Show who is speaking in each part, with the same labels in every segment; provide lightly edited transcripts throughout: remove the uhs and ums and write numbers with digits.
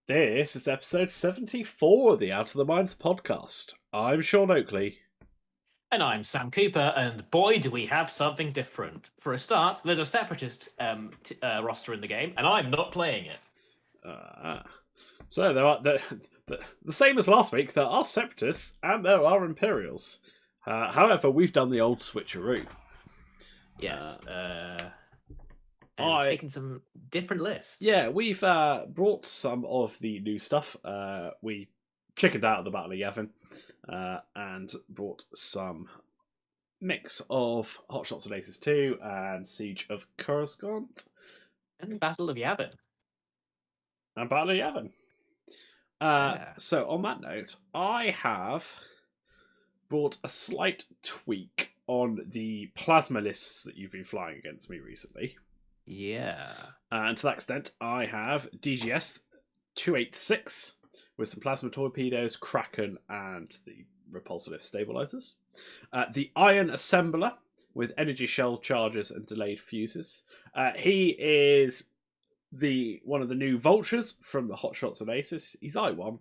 Speaker 1: This is episode 74 of the Out of the Minds podcast. I'm Sean Oakley.
Speaker 2: And I'm Sam Cooper, and boy, do we have something different. For a start, there's a Separatist roster in the game, and I'm not playing it.
Speaker 1: So there are the same as last week. There are Separatists and there are Imperials. However, we've done the old switcheroo.
Speaker 2: Yes, and taken some different lists.
Speaker 1: Yeah, we've brought some of the new stuff. We chickened out of the Battle of Yavin and brought some mix of Hot Shots and Aces 2 and Siege of Coruscant.
Speaker 2: And Battle of Yavin.
Speaker 1: And Battle of Yavin. So on that note, I have brought a slight tweak on the plasma lists that you've been flying against me recently.
Speaker 2: Yeah.
Speaker 1: And to that extent, I have DGS 286 with some plasma torpedoes, Kraken, and the repulsive stabilizers. The Iron Assembler with energy shell charges and delayed fuses. He is one of the new vultures from the Hot Shots and Aces. He's I1,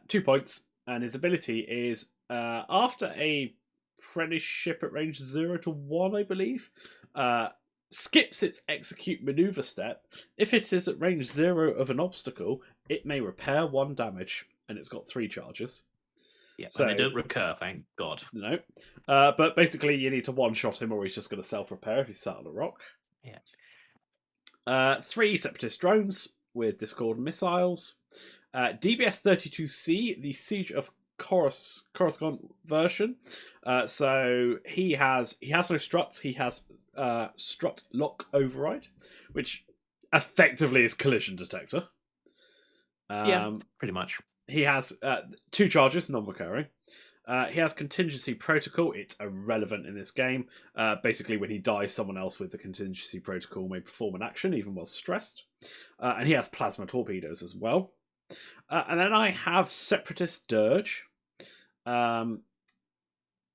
Speaker 1: 2 points, and his ability is after a friendly ship at range 0 to 1, I believe, skips its execute maneuver step. If it is at range 0 of an obstacle, it may repair 1 damage, and it's got 3 charges.
Speaker 2: Yeah, so they don't recur, thank God.
Speaker 1: No. But basically, you need to one-shot him, or he's just going to self-repair if he's sat on a rock.
Speaker 2: Yeah.
Speaker 1: 3 Separatist drones with Discord missiles. DBS 32C, the Siege of Coruscant version. So he has no struts. He has strut lock override, which effectively is collision detector.
Speaker 2: Yeah, pretty much.
Speaker 1: He has 2 charges, non-recurring. He has contingency protocol. It's irrelevant in this game. Basically, when he dies, someone else with the contingency protocol may perform an action, even while stressed. And he has plasma torpedoes as well. And then I have Separatist Dirge.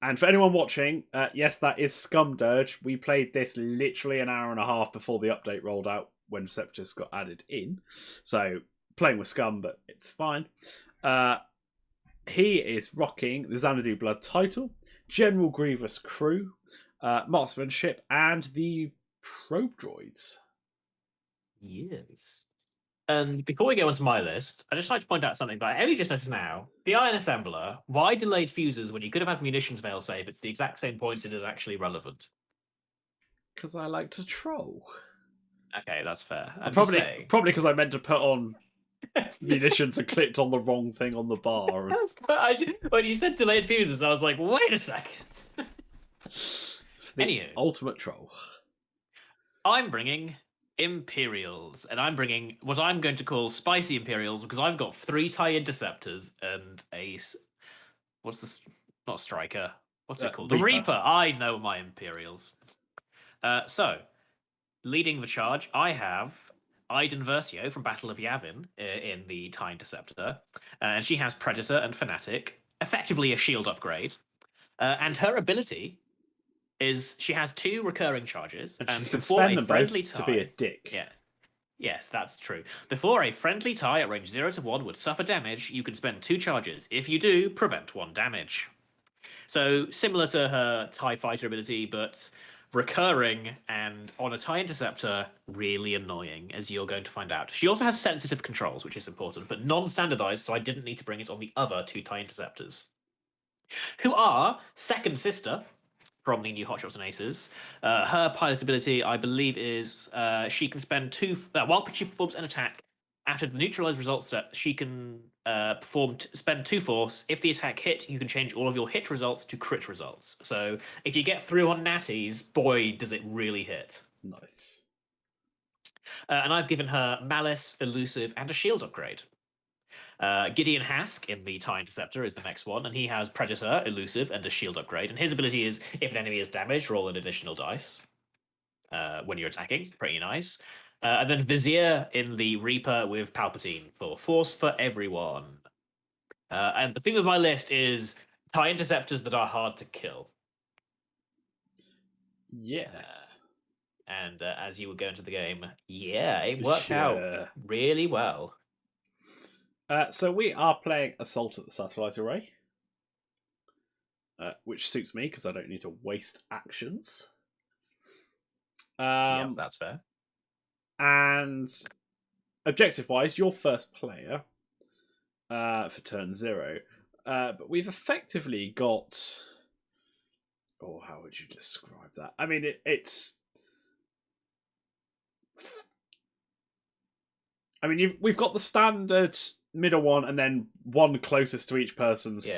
Speaker 1: And for anyone watching, yes, that is Scum Dirge. We played this literally an hour and a half before the update rolled out when Separatists got added in. So, playing with Scum, but it's fine. He is rocking the Xanadu Blood title, General Grievous crew, marksmanship, and the probe droids.
Speaker 2: Yes. And before we go onto my list, I'd just like to point out something that I only just noticed now. The Iron Assembler, why delayed fuses when you could have had munitions failsafe? It's the exact same point and is actually relevant.
Speaker 1: Because I like to troll.
Speaker 2: Okay, that's fair.
Speaker 1: Probably because I meant to put on munitions and clicked on the wrong thing on the bar.
Speaker 2: When you said delayed fuses, I was like, wait a second. Anywho,
Speaker 1: ultimate troll. I'm
Speaker 2: bringing Imperials, and I'm bringing what I'm going to call spicy Imperials because I've got 3 TIE Interceptors and a what's this? Not Striker. What's it called?
Speaker 1: Reaper.
Speaker 2: The Reaper. I know my Imperials. So, leading the charge, I have Iden Versio from Battle of Yavin in the TIE Interceptor, and she has Predator and Fanatic, effectively a shield upgrade, and her ability is she has 2 recurring charges, and before a friendly tie
Speaker 1: to be a dick.
Speaker 2: Yeah, yes, that's true. Before a friendly tie at range 0 to 1 would suffer damage, you can spend 2 charges. If you do, prevent 1 damage. So similar to her TIE Fighter ability, but recurring and on a TIE Interceptor, really annoying, as you're going to find out. She also has sensitive controls, which is important, but non-standardized, so I didn't need to bring it on the other 2 TIE Interceptors, who are second sister from the new Hot Shots and Aces. Her pilot ability, I believe, is she can spend 2... while she performs an attack, after the neutralized results step, she can spend 2 force. If the attack hit, you can change all of your hit results to crit results. So if you get through on natties, boy, does it really hit.
Speaker 1: Nice.
Speaker 2: And I've given her Malice, Elusive, and a shield upgrade. Gideon Hask in the TIE Interceptor is the next one, and he has Predator, Elusive, and a shield upgrade. And his ability is, if an enemy is damaged, roll an additional dice when you're attacking. Pretty nice. And then Vizier in the Reaper with Palpatine for Force for everyone. And the thing with my list is TIE Interceptors that are hard to kill.
Speaker 1: Yes.
Speaker 2: And as you would go into the game, yeah, it worked out really well.
Speaker 1: So we are playing Assault at the Satellite Array, which suits me because I don't need to waste actions.
Speaker 2: Yep, that's fair.
Speaker 1: And objective-wise, you're first player for turn 0. But we've effectively got... Oh, how would you describe that? I mean, it's... I mean, we've got the standard middle one and then one closest to each person's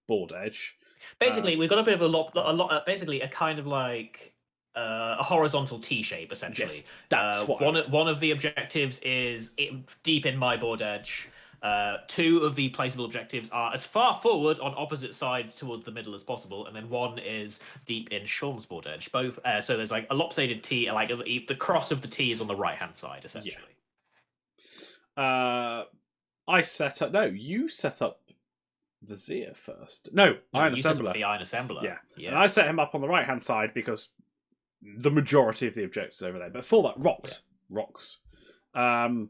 Speaker 1: board edge.
Speaker 2: Basically, we've got a bit of a lot. Basically, a kind of like a horizontal T shape, essentially.
Speaker 1: Yes, that's what
Speaker 2: one of the objectives is deep in my board edge. Two of the placeable objectives are as far forward on opposite sides towards the middle as possible, and then one is deep in Sean's board edge. Both, so there's like a lopsided T, like the cross of the T is on the right hand side, essentially.
Speaker 1: I set up. No, you set up Vizier first. No, Iron Assembler.
Speaker 2: The Iron Assembler.
Speaker 1: Yeah. And I set him up on the right hand side because the majority of the objectives over there. But for that, rocks. One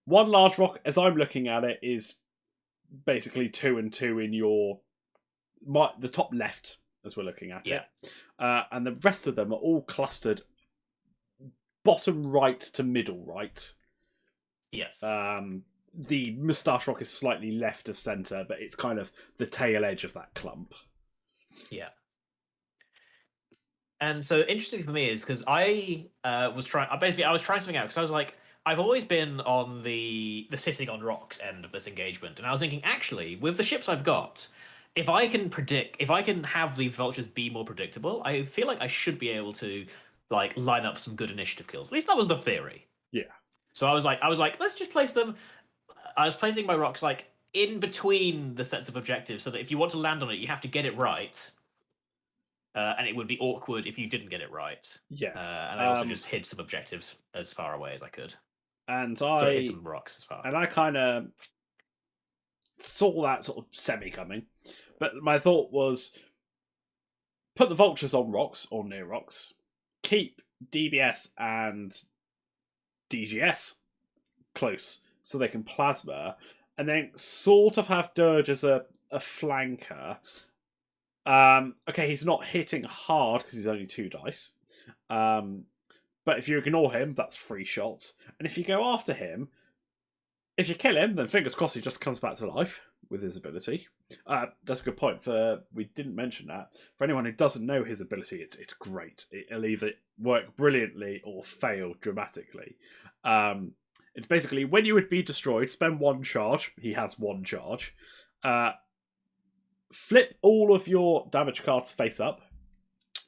Speaker 1: large rock, as I'm looking at it, is basically 2 and 2 in the top left, as we're looking at it. And the rest of them are all clustered bottom right to middle right.
Speaker 2: Yes.
Speaker 1: The moustache rock is slightly left of centre, but it's kind of the tail edge of that clump.
Speaker 2: Yeah. And so interesting for me is because I was trying something out because I was like, I've always been on the sitting on rocks end of this engagement, and I was thinking, actually, with the ships I've got, if I can have the vultures be more predictable, I feel like I should be able to like line up some good initiative kills. At least that was the theory.
Speaker 1: Yeah.
Speaker 2: So I was like, let's just place them. I was placing my rocks like in between the sets of objectives, so that if you want to land on it, you have to get it right. And it would be awkward if you didn't get it right.
Speaker 1: Yeah.
Speaker 2: And I also just hid some objectives as far away as I could.
Speaker 1: And
Speaker 2: I hid some rocks as far.
Speaker 1: And I kind of saw that sort of semi coming, but my thought was put the vultures on rocks or near rocks, keep DBS and DGS close so they can plasma, and then sort of have Dirge as a flanker. Okay, he's not hitting hard because he's only 2 dice. But if you ignore him, that's 3 shots. And if you go after him, if you kill him, then fingers crossed he just comes back to life with his ability. That's a good point. We didn't mention that. For anyone who doesn't know his ability, it's great. It'll either work brilliantly or fail dramatically. It's basically when you would be destroyed, spend 1 charge. He has 1 charge. Flip all of your damage cards face up.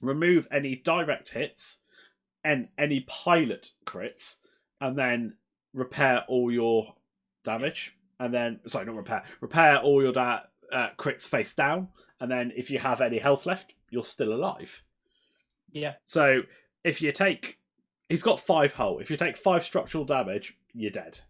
Speaker 1: Remove any direct hits and any pilot crits, and then repair all your damage. And then, sorry, not repair. Repair all your crits face down, and then if you have any health left, you're still alive.
Speaker 2: Yeah.
Speaker 1: So if you take, he's got 5 hull. If you take 5 structural damage, you're dead.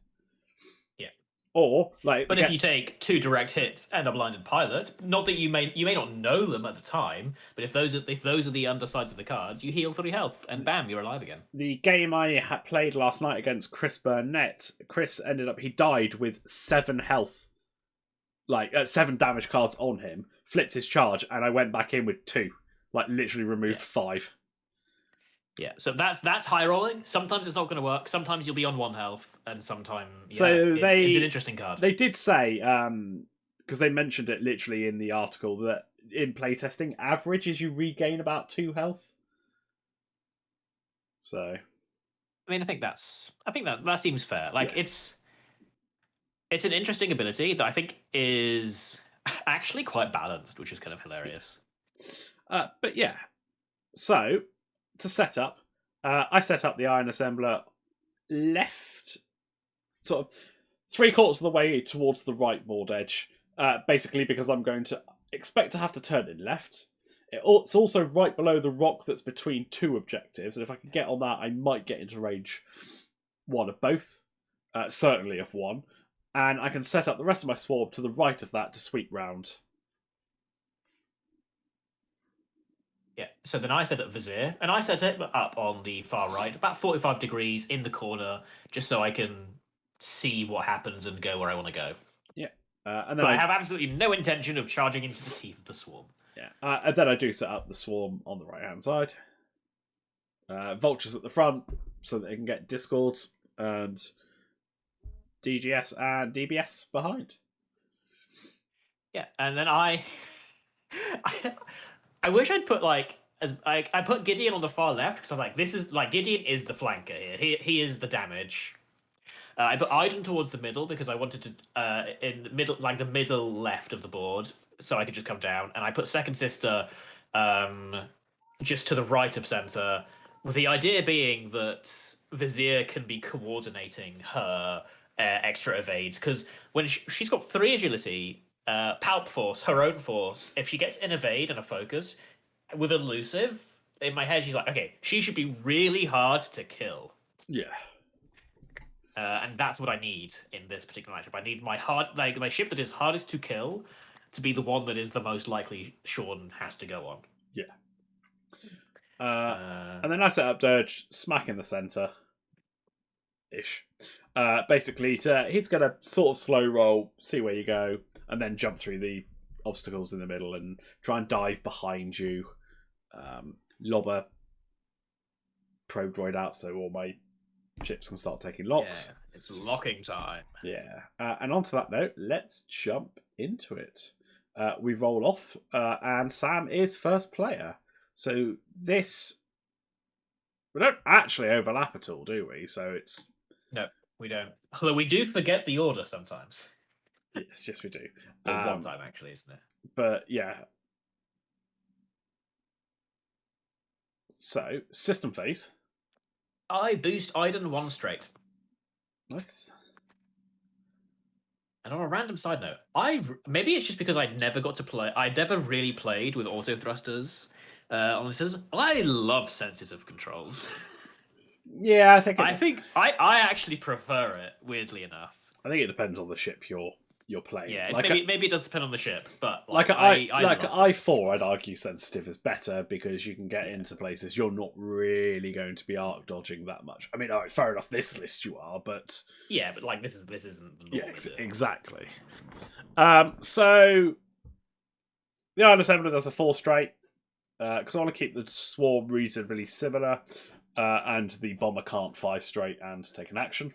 Speaker 2: Yeah.
Speaker 1: Or like,
Speaker 2: but if you take 2 direct hits and a blinded pilot, not that you may not know them at the time, but if those are the undersides of the cards, you heal 3 health, and bam, you're alive again.
Speaker 1: The game I played last night against Chris Burnett, Chris he died with 7 health, like 7 damage cards on him, flipped his charge, and I went back in with 2, like literally removed 5.
Speaker 2: Yeah, so that's high rolling. Sometimes it's not going to work. Sometimes you'll be on 1 health, and sometimes it's an interesting card.
Speaker 1: They did say, because they mentioned it literally in the article, that in playtesting, average is you regain about 2 health. So,
Speaker 2: I mean, I think that seems fair. Like it's an interesting ability that I think is actually quite balanced, which is kind of hilarious.
Speaker 1: But yeah, so to set up, I set up the Iron Assembler left, sort of 3/4 of the way towards the right board edge, basically because I'm going to expect to have to turn it left. It's also right below the rock that's between 2 objectives, and if I can get on that, I might get into range 1 of both, certainly of 1, and I can set up the rest of my swarm to the right of that to sweep round.
Speaker 2: Yeah, so then I set up Vizier, and I set it up on the far right, about 45 degrees in the corner, just so I can see what happens and go where I want to go.
Speaker 1: Yeah. And then
Speaker 2: But I have absolutely no intention of charging into the teeth of the swarm.
Speaker 1: Yeah. And then I do set up the swarm on the right hand side. Vultures at the front so that they can get discords, and DGS and DBS behind.
Speaker 2: Yeah, and then I I wish I'd put like as I put Gideon on the far left because I'm like, this is like Gideon is the flanker here. He is the damage. I put Iden towards the middle because I wanted to in the middle, like the middle left of the board, so I could just come down. And I put Second Sister just to the right of center, with the idea being that Vizier can be coordinating her extra evades because when she's got 3 agility, Palp Force, her own force. If she gets an evade and a focus with elusive, in my head she's like, okay, she should be really hard to kill.
Speaker 1: Yeah.
Speaker 2: And that's what I need in this particular matchup. I need my ship that is hardest to kill to be the one that is the most likely Sean has to go on.
Speaker 1: Yeah. And then I set up Dirge smack in the center ish. Basically, he's going to sort of slow roll, see where you go, and then jump through the obstacles in the middle and try and dive behind you. Lob a probe droid out so all my ships can start taking locks.
Speaker 2: Yeah, it's locking time.
Speaker 1: Yeah. And onto that note, let's jump into it. We roll off, and Sam is first player. So this... We don't actually overlap at all, do we? So it's...
Speaker 2: No, we don't. Although we do forget the order sometimes.
Speaker 1: Yes, we do.
Speaker 2: Well, one time, actually, isn't it?
Speaker 1: But, yeah. So, system phase.
Speaker 2: I boost Iden 1 straight.
Speaker 1: Nice.
Speaker 2: And on a random side note, maybe it's just because I never got to play. I never really played with auto thrusters on this. I love sensitive controls.
Speaker 1: Yeah,
Speaker 2: I think I actually prefer it. Weirdly enough,
Speaker 1: I think it depends on the ship you're playing.
Speaker 2: yeah.
Speaker 1: Like
Speaker 2: maybe it does depend on the ship, but
Speaker 1: I4, I'd argue sensitive is better because you can get into places you're not really going to be arc dodging that much. I mean, all right, fair enough. This list you are, but
Speaker 2: yeah, but like this isn't the norm,
Speaker 1: exactly. So the Iron Assembler does a 4 straight because I want to keep the swarm reasonably similar, and the bomber can't 5 straight and take an action.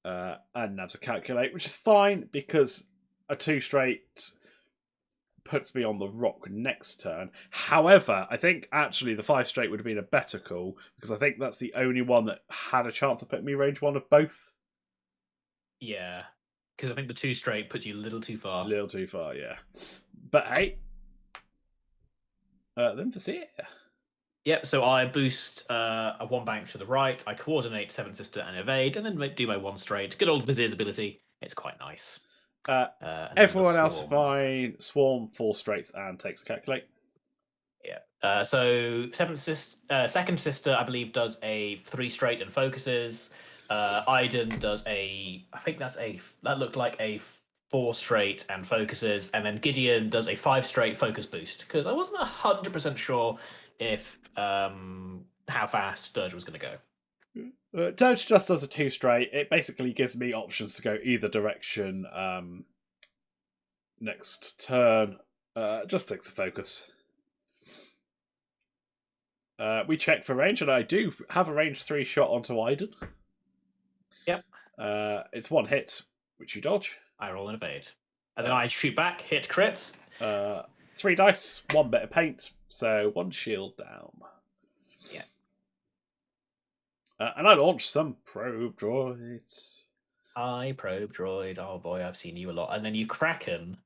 Speaker 1: And nabs a calculate, which is fine because a 2 straight puts me on the rock next turn. However, I think actually the 5 straight would have been a better call because I think that's the only one that had a chance of putting me range 1 of both.
Speaker 2: Yeah, because I think the 2 straight puts you a little too far.
Speaker 1: A little too far, yeah. But hey, then Vizier.
Speaker 2: Yep, so I boost a 1 bank to the right, I coordinate 7 Sister and evade, and then do my 1 straight. Good old Vizier's ability. It's quite nice.
Speaker 1: Everyone else fine. Swarm 4 straights and takes a calculate.
Speaker 2: Yeah. So Second Sister, I believe, does a 3 straight and focuses. Iden does that looked like a 4 straight and focuses, and then Gideon does a 5 straight focus boost because I wasn't 100% sure if how fast Dirge was going to
Speaker 1: go. Dirge just does a 2 straight. It basically gives me options to go either direction next turn. Just takes a focus. We check for range, and I do have a range 3 shot onto Iden.
Speaker 2: Yep.
Speaker 1: It's 1 hit, which you dodge.
Speaker 2: I roll an evade. And then I shoot back, hit crit.
Speaker 1: 3 dice, 1 bit of paint, so 1 shield down.
Speaker 2: Yeah.
Speaker 1: And I launch some probe droids.
Speaker 2: Probe droid. Oh boy, I've seen you a lot. And then you Kraken.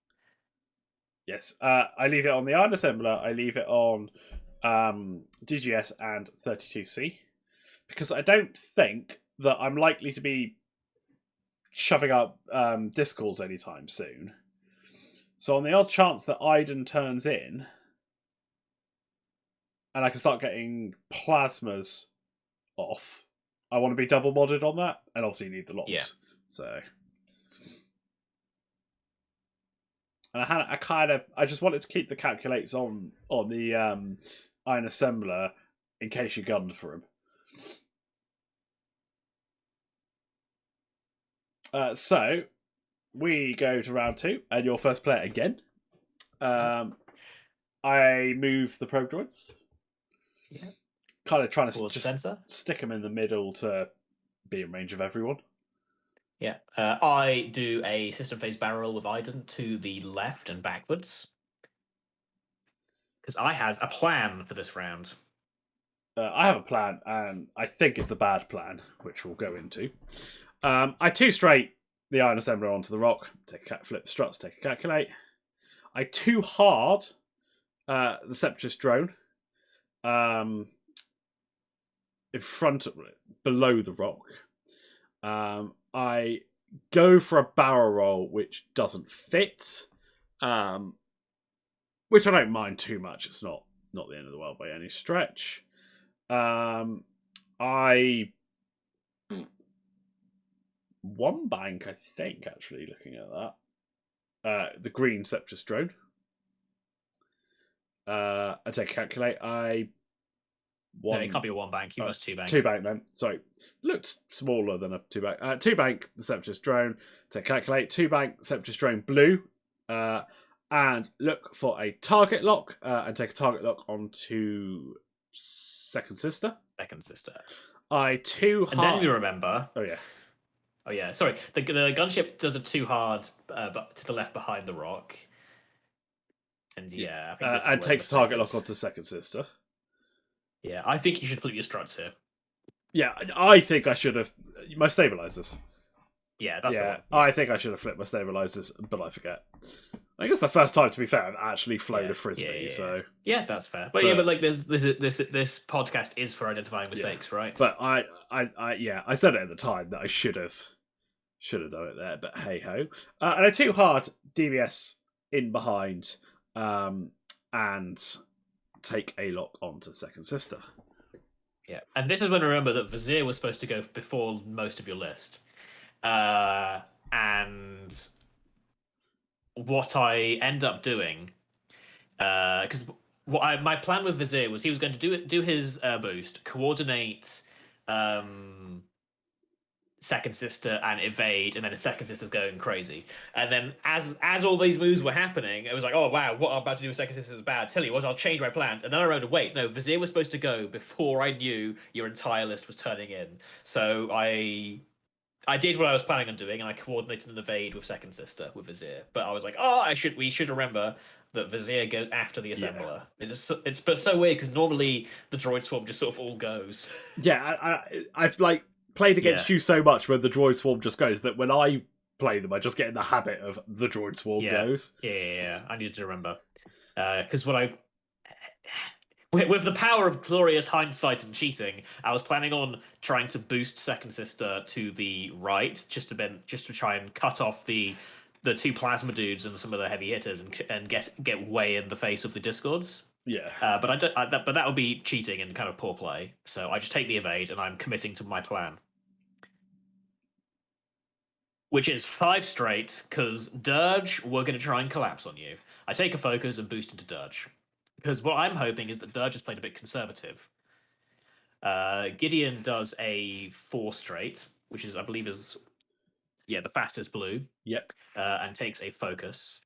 Speaker 1: Yes. I leave it on the Iron Assembler. I leave it on DGS and 32C. Because I don't think that I'm likely to be shoving up Discords anytime soon. So on the odd chance that Iden turns in, and I can start getting plasmas off, I want to be double modded on that, and obviously you need the locks.
Speaker 2: Yeah.
Speaker 1: So, and I just wanted to keep the calculates on the Iron Assembler in case you gunned for him. So we go to round 2, and your first player again. I move the probe droids.
Speaker 2: Yeah.
Speaker 1: Kind of trying to
Speaker 2: Towards
Speaker 1: just
Speaker 2: center.
Speaker 1: stick them in the middle to be in range of everyone.
Speaker 2: Yeah. I do a system phase barrel with Iden to the left and backwards. Because I has a plan for this round.
Speaker 1: I have a plan, and I think it's a bad plan, which we'll go into. I 2 straight the Iron Assembler onto the rock. Flip the struts, take a calculate. I 2 hard the Separatist drone in front of below the rock. I go for a barrel roll, which doesn't fit, which I don't mind too much. It's not the end of the world by any stretch. I one bank, I think, actually, looking at that. The green Separatist drone. I take a calculate.
Speaker 2: No, it can't be a 1 bank. You must 2 bank.
Speaker 1: 2 bank then. Sorry. Looked smaller than a 2 bank. 2 bank, the Separatist drone. Take a calculate. 2 bank, Separatist drone blue. And look for a target lock. And take a target lock onto Second Sister.
Speaker 2: Second Sister.
Speaker 1: I 2 hard.
Speaker 2: And then we remember.
Speaker 1: Oh, yeah.
Speaker 2: Oh, yeah. Sorry. The gunship does a 2 hard but to the left behind the rock. And yeah, I think this
Speaker 1: and takes a target lock onto Second Sister.
Speaker 2: Yeah, I think you should flip your struts here.
Speaker 1: Yeah, I think I should have. My stabilizers.
Speaker 2: Yeah, that's the one.
Speaker 1: I think I should have flipped my stabilizers, but I forget. I think it's the first time, to be fair, I've actually flown a frisbee. So
Speaker 2: yeah, that's fair. But like this podcast is for identifying mistakes, right?
Speaker 1: But I said it at the time that I should have done it there. But hey ho, and I 2 hard DBS in behind, and take a lock onto Second Sister.
Speaker 2: Yeah, and this is when I remember that Vizier was supposed to go before most of your list, and what I end up doing, because my plan with Vizier was he was going to do his boost, coordinate Second Sister and evade, and then the Second Sister's going crazy. And then as all these moves were happening, it was like, oh wow, what I'm about to do with Second Sister is bad. Tell you what, I'll change my plans. And then I remembered, wait, no, Vizier was supposed to go before I knew your entire list was turning in. So I did what I was planning on doing, and I coordinated an evade with Second Sister with Vizier. But I was like, we should remember that Vizier goes after the assembler. Yeah. It's so weird because normally the droid swarm just sort of all goes.
Speaker 1: Yeah, I've like played against you so much where the droid swarm just goes that when I play them, I just get in the habit of the droid swarm goes.
Speaker 2: Yeah. I need to remember because with the power of glorious hindsight and cheating, I was planning on trying to boost Second Sister to the right, just to try and cut off the 2 plasma dudes and some of the heavy hitters and get way in the face of the Discords.
Speaker 1: Yeah.
Speaker 2: But that would be cheating and kind of poor play. So I just take the evade and I'm committing to my plan, which is 5 straight because Dirge, we're going to try and collapse on you. I take a focus and boost into Dirge. Because what I'm hoping is that Dirge has played a bit conservative. Gideon does a 4 straight, which is, I believe, the fastest blue.
Speaker 1: Yep.
Speaker 2: And takes a focus.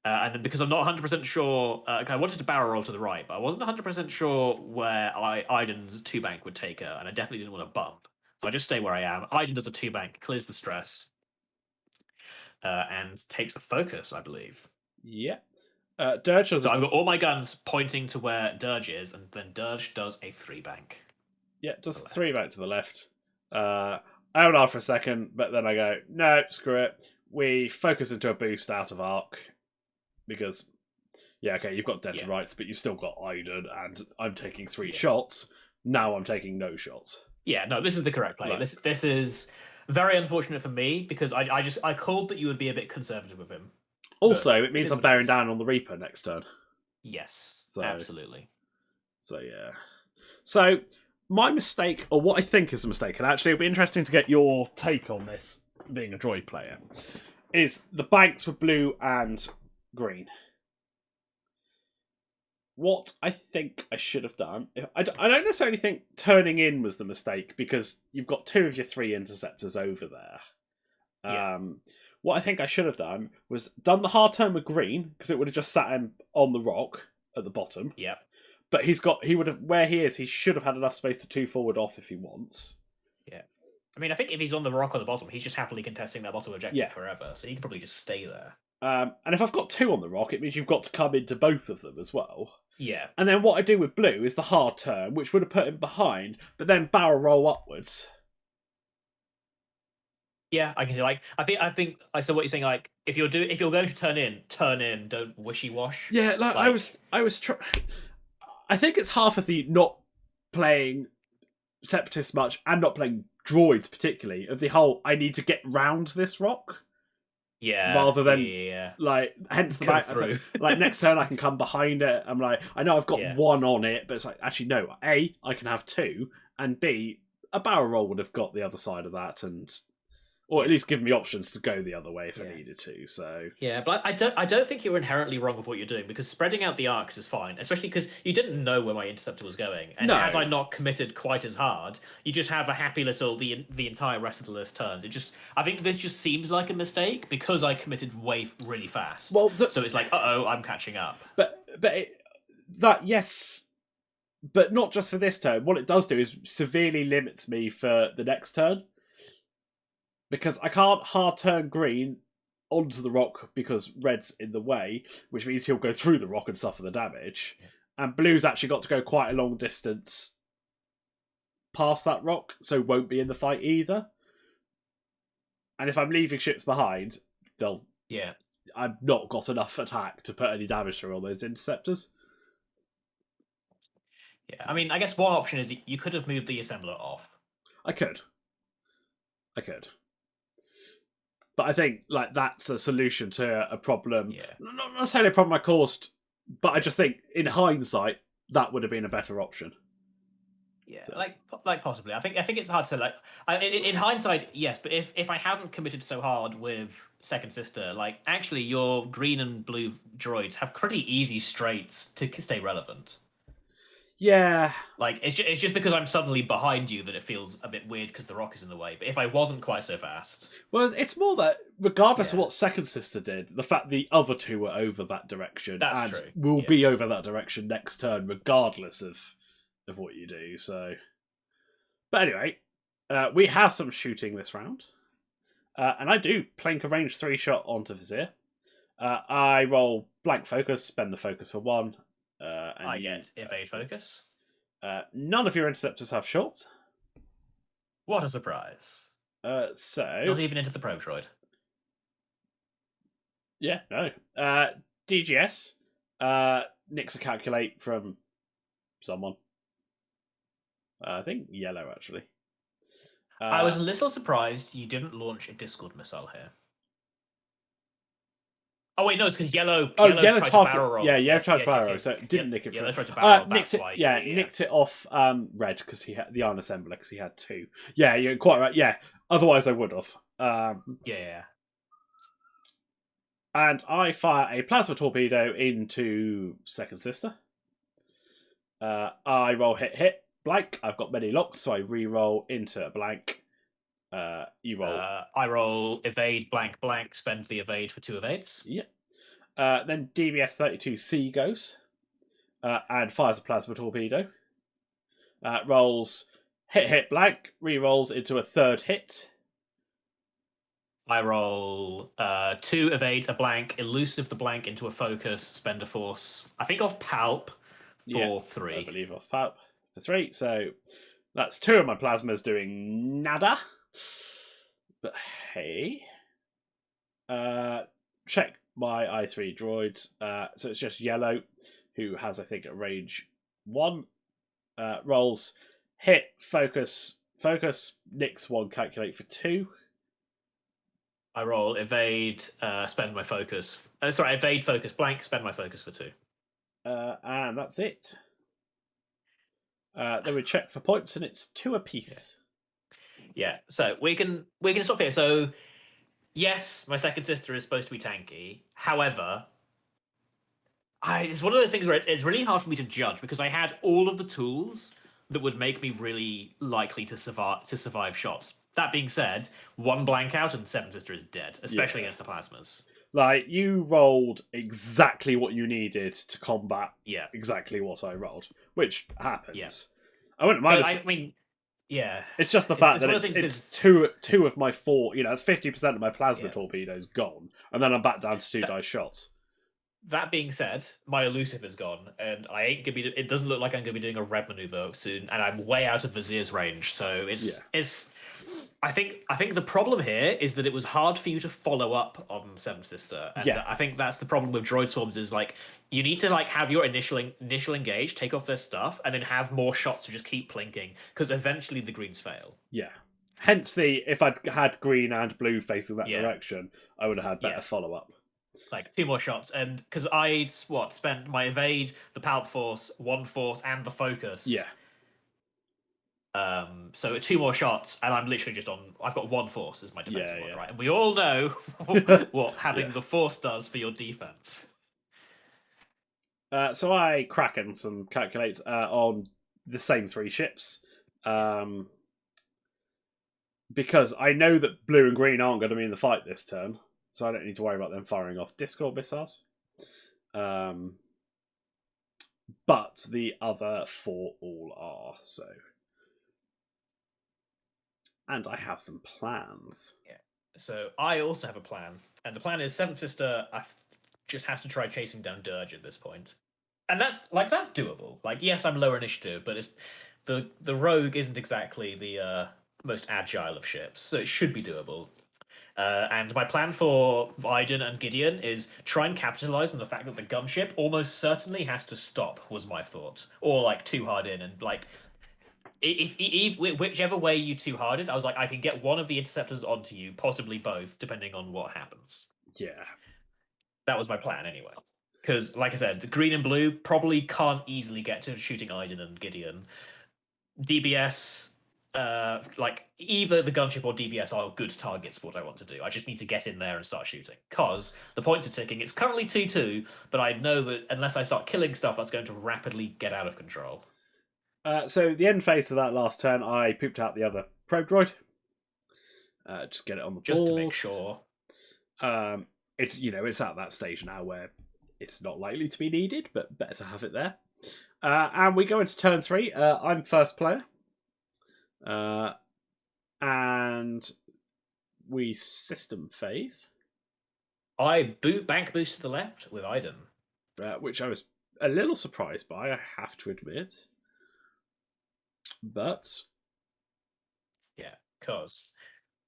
Speaker 2: And then because I'm not 100% sure, I wanted to barrel roll to the right, but I wasn't 100% sure where Iden's 2 bank would take her, and I definitely didn't want to bump. So I just stay where I am. Iden does a 2 bank, clears the stress, and takes a focus, I believe.
Speaker 1: Yeah. Dirge does.
Speaker 2: So I've got all my guns pointing to where Dirge is, and then Dirge does a 3 bank.
Speaker 1: Yeah, just 3 bank to the left. I hold on for a second, but then I go, no, screw it. We focus into a boost out of arc because, you've got dead to rights, but you've still got Iden, and I'm taking 3 shots. Now I'm taking no shots.
Speaker 2: Yeah, no, this is the correct play. Right. This is very unfortunate for me because I called that you would be a bit conservative with him.
Speaker 1: Also, it means I'm bearing down on the Reaper next turn.
Speaker 2: Yes, absolutely.
Speaker 1: So, yeah. So, my mistake, or what I think is a mistake, and actually it'll be interesting to get your take on this, being a droid player, is the banks were blue and green. What I think I should have done, I don't necessarily think turning in was the mistake, because you've got 2 of your 3 interceptors over there. what I think I should have done was done the hard turn with green, because it would have just sat him on the rock at the bottom.
Speaker 2: Yeah.
Speaker 1: But he would have, where he is, he should have had enough space to 2 forward off if he wants.
Speaker 2: Yeah. I mean, I think if he's on the rock on the bottom, he's just happily contesting that bottom objective forever, so he can probably just stay there.
Speaker 1: And if I've got 2 on the rock, it means you've got to come into both of them as well.
Speaker 2: Yeah.
Speaker 1: And then what I do with blue is the hard turn, which would have put him behind, but then barrel roll upwards.
Speaker 2: Yeah, I can see. Like, I think. So what you're saying, like, if you're going to turn in, don't wishy wash.
Speaker 1: Yeah, like I was I think it's half of the not playing Separatists much and not playing droids particularly of the whole I need to get round this rock.
Speaker 2: Yeah.
Speaker 1: Rather than like, hence the back
Speaker 2: through.
Speaker 1: Like next turn I can come behind it. I'm like, I know I've got 1 on it, but it's like, actually no. A, I can have 2, and B, a barrel roll would have got the other side of that, and or at least give me options to go the other way if I needed to. So
Speaker 2: but I don't think you're inherently wrong with what you're doing, because spreading out the arcs is fine, especially because you didn't know where my interceptor was going, and had I not committed quite as hard, you just have a happy little the entire rest of the list turns. I think this just seems like a mistake because I committed really fast.
Speaker 1: Well,
Speaker 2: so it's like, I'm catching up.
Speaker 1: But yes, but not just for this turn. What it does do is severely limits me for the next turn. Because I can't hard turn green onto the rock because red's in the way, which means he'll go through the rock and suffer the damage. Yeah. And blue's actually got to go quite a long distance past that rock, so won't be in the fight either. And if I'm leaving ships behind, I've not got enough attack to put any damage through all those interceptors.
Speaker 2: Yeah, I mean, I guess one option is you could have moved the assembler off.
Speaker 1: I could. But I think like that's a solution to a problem.
Speaker 2: Yeah.
Speaker 1: Not necessarily a problem I caused, but I just think in hindsight that would have been a better option.
Speaker 2: Yeah, so. like possibly. I think it's hard to like. In hindsight, yes, but if I hadn't committed so hard with Second Sister, like actually your green and blue droids have pretty easy straights to stay relevant.
Speaker 1: Yeah,
Speaker 2: like it's just because I'm suddenly behind you that it feels a bit weird because the rock is in the way. But if I wasn't quite so fast,
Speaker 1: well, it's more that regardless of what Second Sister did, the fact the other 2 were over that direction will be over that direction next turn, regardless of what you do. So, but anyway, we have some shooting this round, and I do plink a range 3 shot onto Vizier. I roll blank focus, spend the focus for 1. And
Speaker 2: I get evade focus.
Speaker 1: None of your interceptors have shots.
Speaker 2: What a surprise!
Speaker 1: So
Speaker 2: not even into the probe droid.
Speaker 1: Yeah, no. DGS. Nicks a calculate from someone. I think yellow actually.
Speaker 2: I was a little surprised you didn't launch a Discord missile here. Oh wait, no, it's because yellow. Yellow tried to barrel roll.
Speaker 1: Yeah, yellow tried to barrel roll, so it didn't nick it. Yellow tried to barrel roll. Nicked it off red because he had the iron assembler because he had 2. Yeah, you're quite right. Yeah, otherwise I would have.
Speaker 2: Yeah.
Speaker 1: And I fire a plasma torpedo into Second Sister. I roll hit blank. I've got many locks, so I re-roll into a blank. You roll.
Speaker 2: I roll evade blank, spend the evade for 2 evades.
Speaker 1: Yep. Then DBS 32C goes and fires a plasma torpedo. Rolls hit blank, re-rolls into a 3rd hit.
Speaker 2: I roll 2 evades, a blank, elusive the blank into a focus, spend a force. I think off Palp for 3.
Speaker 1: I believe off Palp for 3. So that's 2 of my plasmas doing nada. But hey, check my I3 droids. So it's just yellow, who has I think a range 1. Rolls hit focus, nicks 1, calculate for 2.
Speaker 2: I roll evade, spend my focus. Evade focus blank, spend my focus for 2.
Speaker 1: And that's it. Then we check for points, and it's 2 apiece.
Speaker 2: Yeah, so we can stop here. So, yes, my Second Sister is supposed to be tanky. However, it's one of those things where it's really hard for me to judge because I had all of the tools that would make me really likely to survive shots. That being said, one blank out and Seven Sister is dead, especially
Speaker 1: Yeah.
Speaker 2: against the plasmas.
Speaker 1: Like, you rolled exactly what you needed to combat
Speaker 2: Yeah,
Speaker 1: exactly what I rolled, which
Speaker 2: yeah.
Speaker 1: happens. I wouldn't mind.
Speaker 2: But I mean, yeah,
Speaker 1: It's just the fact
Speaker 2: it's
Speaker 1: that
Speaker 2: one of the
Speaker 1: it's
Speaker 2: things
Speaker 1: it's
Speaker 2: because
Speaker 1: two of my four. You know, it's 50% of my plasma
Speaker 2: yeah.
Speaker 1: torpedoes gone, and then I'm back down to two dice shots.
Speaker 2: That being said, my elusive is gone, and I ain't gonna be. It doesn't look like I'm gonna be doing a red maneuver soon, and I'm way out of Vizier's range. So
Speaker 1: Yeah,
Speaker 2: it's. I think the problem here is that it was hard for you to follow up on Seven Sister, and
Speaker 1: yeah,
Speaker 2: I think that's the problem with droid swarms is like you need to like have your initial engage, take off their stuff, and then have more shots to just keep plinking because eventually the greens fail.
Speaker 1: yeah. Hence the if I'd had green and blue facing that
Speaker 2: Yeah,
Speaker 1: direction, I would have had better
Speaker 2: yeah.
Speaker 1: follow up.
Speaker 2: Like two more shots, and because I spent my evade, the palp force, one force, and the focus.
Speaker 1: Yeah,
Speaker 2: So two more shots, and I'm literally just on. I've got one force as my defensive
Speaker 1: yeah,
Speaker 2: one, right? And we all know
Speaker 1: yeah.
Speaker 2: what having
Speaker 1: Yeah.
Speaker 2: the force does for your defense.
Speaker 1: So I cracken some calculates on the same three ships. Because I know that blue and green aren't going to be in the fight this turn, so I don't need to worry about them firing off Discord missiles. But the other four all are, so. And I have some plans.
Speaker 2: Yeah. So I also have a plan, and the plan is Seventh Sister. Just have to try chasing down Dirge at this point, and that's doable. Like, yes, I'm lower initiative, but it's the rogue isn't exactly the most agile of ships, so it should be doable. And my plan for Vyden and Gideon is try and capitalize on the fact that the gunship almost certainly has to stop. Was my thought, or like too hard in, and like if whichever way you too harded, I was like, I can get one of the interceptors onto you, possibly both, depending on what happens.
Speaker 1: Yeah.
Speaker 2: That was my plan anyway. Because, like I said, the green and blue probably can't easily get to shooting Iden and Gideon. DBS, like either the gunship or DBS are good targets for what I want to do. I just need to get in there and start shooting. Because the points are ticking. It's currently 2-2, but I know that unless I start killing stuff, that's going to rapidly get out of control.
Speaker 1: So the end phase of that last turn, I pooped out the other probe droid. Just get it on the
Speaker 2: just
Speaker 1: board.
Speaker 2: To make sure.
Speaker 1: It's at that stage now where it's not likely to be needed, but better to have it there. And we go into turn 3. I'm first player. And we system phase.
Speaker 2: I bank boost to the left with Iden.
Speaker 1: Which I was a little surprised by, I have to admit. But
Speaker 2: yeah, because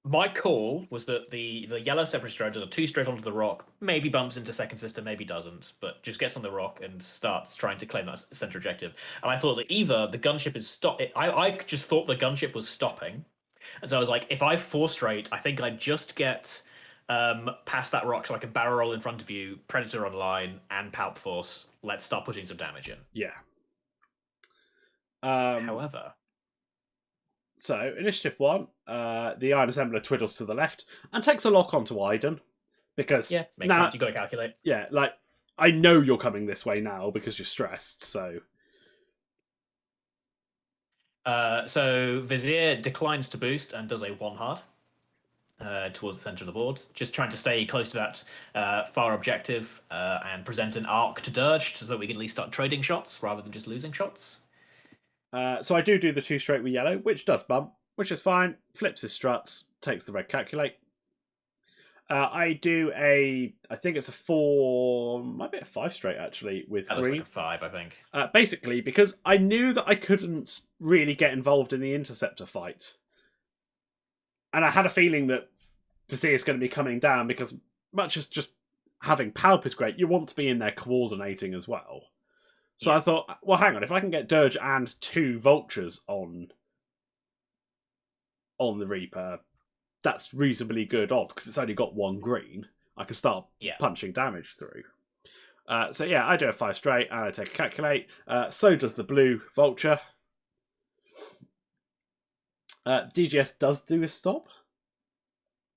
Speaker 2: my call was that the yellow separatist droid does a 2 straight onto the rock, maybe bumps into second sister, maybe doesn't, but just gets on the rock and starts trying to claim that center objective. And I thought that either the gunship is I just thought the gunship was stopping, and so I was like, if I 4 straight, I think I just get past that rock so I can barrel roll in front of you, predator online, and palp force. Let's start putting some damage in.
Speaker 1: Yeah.
Speaker 2: However,
Speaker 1: so initiative 1, the Iron Assembler twiddles to the left and takes a lock onto Iden because
Speaker 2: makes sense. You got to calculate.
Speaker 1: Yeah, like I know you're coming this way now because you're stressed. So
Speaker 2: Vizier declines to boost and does a 1 hard towards the center of the board, just trying to stay close to that far objective and present an arc to Dirge so that we can at least start trading shots rather than just losing shots.
Speaker 1: So I do the 2 straight with yellow, which does bump, which is fine. Flips his struts, takes the red calculate. I do I think it's a 4, might be a 5 straight actually with
Speaker 2: that
Speaker 1: green.
Speaker 2: Looks like a 5, I think.
Speaker 1: Basically, because I knew that I couldn't really get involved in the interceptor fight, and I had a feeling that Vizier is going to be coming down because much as just having palp is great, you want to be in there coordinating as well. So I thought, well, hang on, if I can get Dirge and 2 vultures on the Reaper, that's reasonably good odds because it's only got 1 green. I can start punching damage through. So yeah, I do a 5 straight and I take a calculate. So does the blue vulture. DGS does do a stop.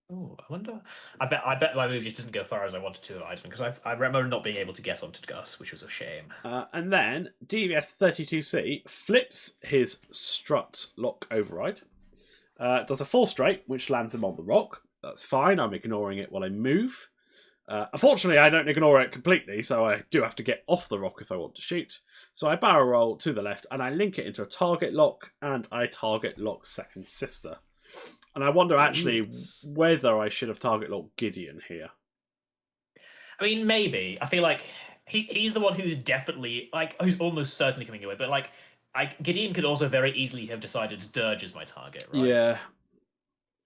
Speaker 2: Oh, I wonder. I bet my move just didn't go far as I wanted to, Item, because I remember not being able to get onto Gus, which was a shame.
Speaker 1: And then DVS 32C flips his strut lock override. Does a full straight, which lands him on the rock. That's fine. I'm ignoring it while I move. Unfortunately, I don't ignore it completely, so I do have to get off the rock if I want to shoot. So I barrel roll to the left, and I link it into a target lock, and I target lock second sister. And I wonder actually
Speaker 2: Yes.
Speaker 1: whether I should have target locked Gideon here.
Speaker 2: I mean, maybe. I feel like he's the one who's definitely who's almost certainly coming away. But Gideon could also very easily have decided Dirge is my target, right?
Speaker 1: Yeah,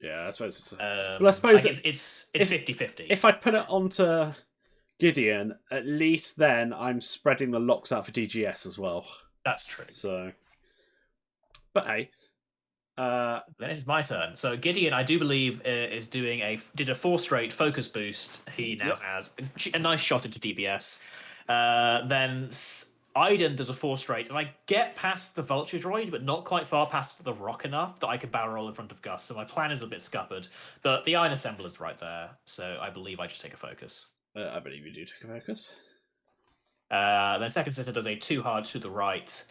Speaker 1: yeah. I suppose. But I suppose
Speaker 2: like it's 50-50.
Speaker 1: If I put it onto Gideon, at least then I'm spreading the locks out for DGS as well.
Speaker 2: That's true.
Speaker 1: So, but hey,
Speaker 2: Then it's my turn. So Gideon, I do believe, did a 4 straight focus boost. He now has a nice shot into DPS. Then Iden does a 4 straight, and I get past the Vulture Droid, but not quite far past the rock enough that I can barrel roll in front of Gus. So my plan is a bit scuppered, but the Iron Assembler's right there, so I believe I just take a focus.
Speaker 1: I believe you do take a focus.
Speaker 2: Then Second Sister does a 2 hard to the right.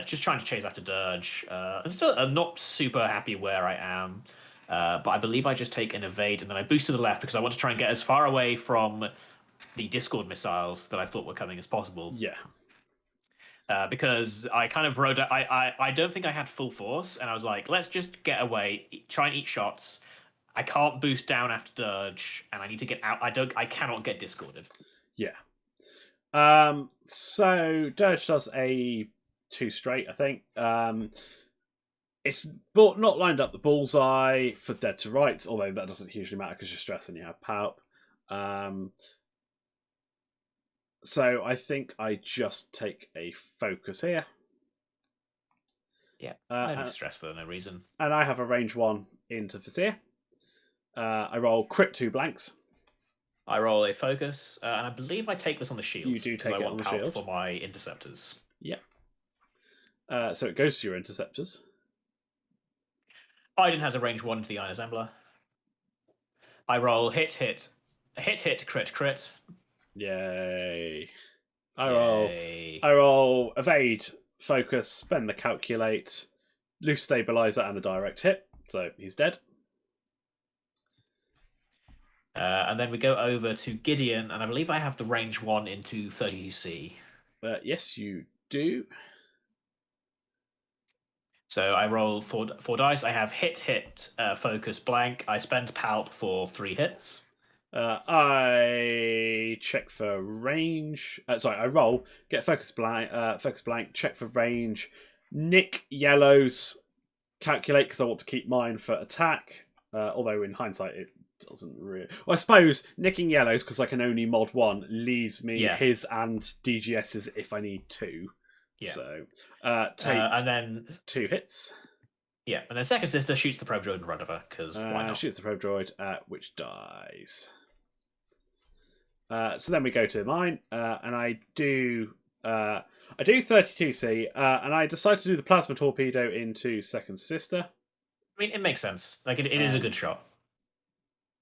Speaker 2: Just trying to chase after Dirge. I'm not super happy where I am, but I believe I just take an evade and then I boost to the left because I want to try and get as far away from the Discord missiles that I thought were coming as possible.
Speaker 1: Yeah.
Speaker 2: Because I kind of rode. I don't think I had full force, and I was like, let's just get away, try and eat shots. I can't boost down after Dirge, and I need to get out. I cannot get discorded.
Speaker 1: Yeah. So Dirge does a 2 straight, I think. It's not lined up the bullseye for dead to rights, although that doesn't hugely matter because you're stressed and you have PALP. So I think I just take a focus here.
Speaker 2: Yeah, no stress for no reason.
Speaker 1: And I have a range 1 into Vizier. I roll crit 2 blanks.
Speaker 2: I roll a focus, and I believe I take this on the shields.
Speaker 1: You do take it on the shield
Speaker 2: for my interceptors.
Speaker 1: Yeah. So it goes to your interceptors.
Speaker 2: Iden has a range 1 to the Iron Assembler. I roll hit, crit, crit.
Speaker 1: Yay.
Speaker 2: Yay.
Speaker 1: I roll evade, focus, spend the calculate, loose stabilizer, and a direct hit. So he's dead.
Speaker 2: And then we go over to Gideon, and I believe I have the range 1 into 30C.
Speaker 1: Yes, you do.
Speaker 2: So I roll four dice. I have hit, focus, blank. I spend palp for 3 hits.
Speaker 1: I check for range. I roll, get focus blank, check for range, nick yellows, calculate because I want to keep mine for attack. Although in hindsight it doesn't really. Well, I suppose nicking yellows because I can only mod 1 leaves me his and DGS's if I need 2.
Speaker 2: Yeah.
Speaker 1: So take
Speaker 2: and then
Speaker 1: 2 hits.
Speaker 2: Yeah, and then Second Sister shoots the probe droid in front of her because why not?
Speaker 1: Shoots the probe droid, which dies. So then we go to mine, and I do 32C, and I decide to do the plasma torpedo into Second Sister.
Speaker 2: I mean, it makes sense. Like it is a good shot.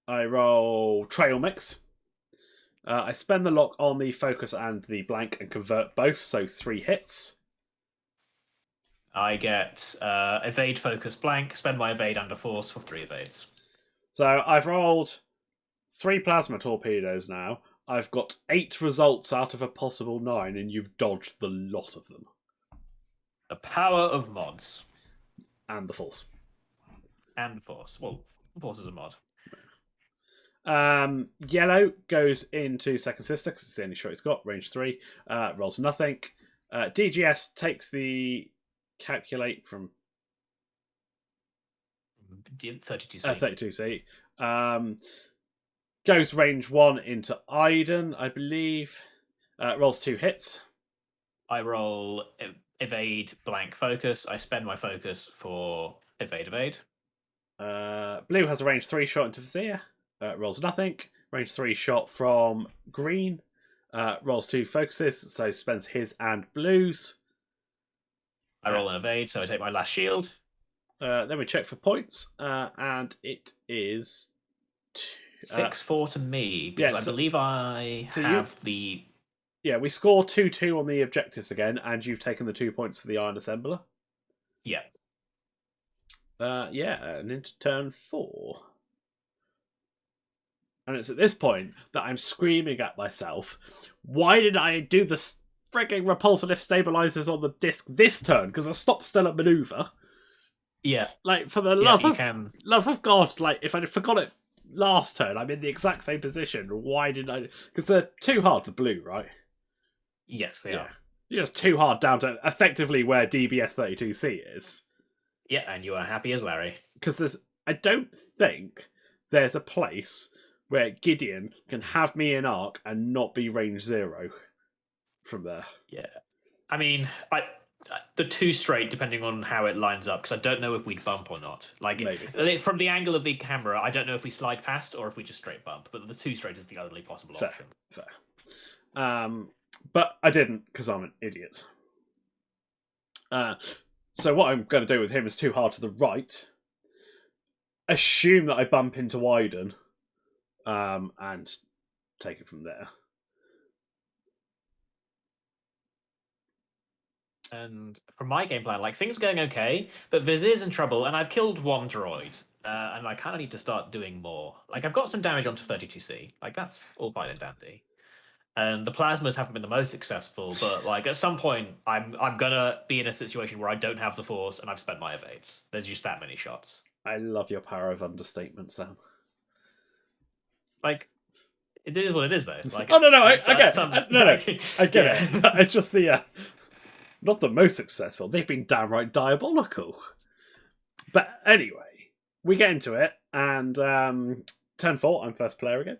Speaker 1: I roll trail mix. I spend the lock on the focus and the blank and convert both, so 3 hits.
Speaker 2: I get evade, focus, blank, spend my evade and a force for 3 evades.
Speaker 1: So I've rolled 3 plasma torpedoes now. I've got 8 results out of a possible 9, and you've dodged the lot of them.
Speaker 2: The power of mods.
Speaker 1: And the force.
Speaker 2: And force. Well, force is a mod.
Speaker 1: Yellow goes into Second Sister because it's the only shot he's got. Range 3. Rolls nothing. DGS takes the calculate from
Speaker 2: 32C.
Speaker 1: 32C. Goes range 1 into Iden, I believe. Rolls 2 hits.
Speaker 2: I roll evade, blank, focus. I spend my focus for evade.
Speaker 1: Blue has a range 3 shot into Vizier. Rolls nothing. Range 3 shot from green. Rolls 2 focuses, so spends his and blue's.
Speaker 2: I roll an evade, so I take my last shield.
Speaker 1: Then we check for points, and it is
Speaker 2: 6-4 to me, because
Speaker 1: yeah,
Speaker 2: I believe I
Speaker 1: so
Speaker 2: have the...
Speaker 1: Yeah, we score 2-2 on the objectives again, and you've taken the 2 points for the Iron Assembler.
Speaker 2: Yeah.
Speaker 1: Yeah, and into turn 4. And it's at this point that I'm screaming at myself, why did I do the frigging repulsive stabilizers on the disc this turn? Because I stopped still at maneuver.
Speaker 2: Yeah.
Speaker 1: Like, for the love of God, like, if I'd forgot it last turn, I'm in the exact same position. Why did I... Because they're too hard to blue, right?
Speaker 2: Yes, they are.
Speaker 1: You're just too hard down to effectively where DBS 32C is.
Speaker 2: Yeah, and you are happy as Larry.
Speaker 1: Because I don't think there's a place where Gideon can have me in arc and not be range 0 from there.
Speaker 2: Yeah. I mean, the 2 straight, depending on how it lines up, because I don't know if we'd bump or not. Like,
Speaker 1: maybe.
Speaker 2: From the angle of the camera, I don't know if we slide past or if we just straight bump, but the 2 straight is the only possible option.
Speaker 1: Fair. But I didn't, because I'm an idiot. So what I'm going to do with him is too hard to the right. Assume that I bump into Iden, and take it from there.
Speaker 2: And from my game plan, like, things are going okay, but Vizier's in trouble, and I've killed 1 droid, and I kind of need to start doing more. Like, I've got some damage onto 32C. Like, that's all fine and dandy. And the plasmas haven't been the most successful, but like at some point, I'm gonna be in a situation where I don't have the force and I've spent my evades. There's just that many shots.
Speaker 1: I love your power of understatement, Sam.
Speaker 2: Like, it is what it is, though. Like,
Speaker 1: oh no, I get it. I get it. It's just the not the most successful. They've been downright diabolical. But anyway, we get into it, and turn 4, I'm first player again.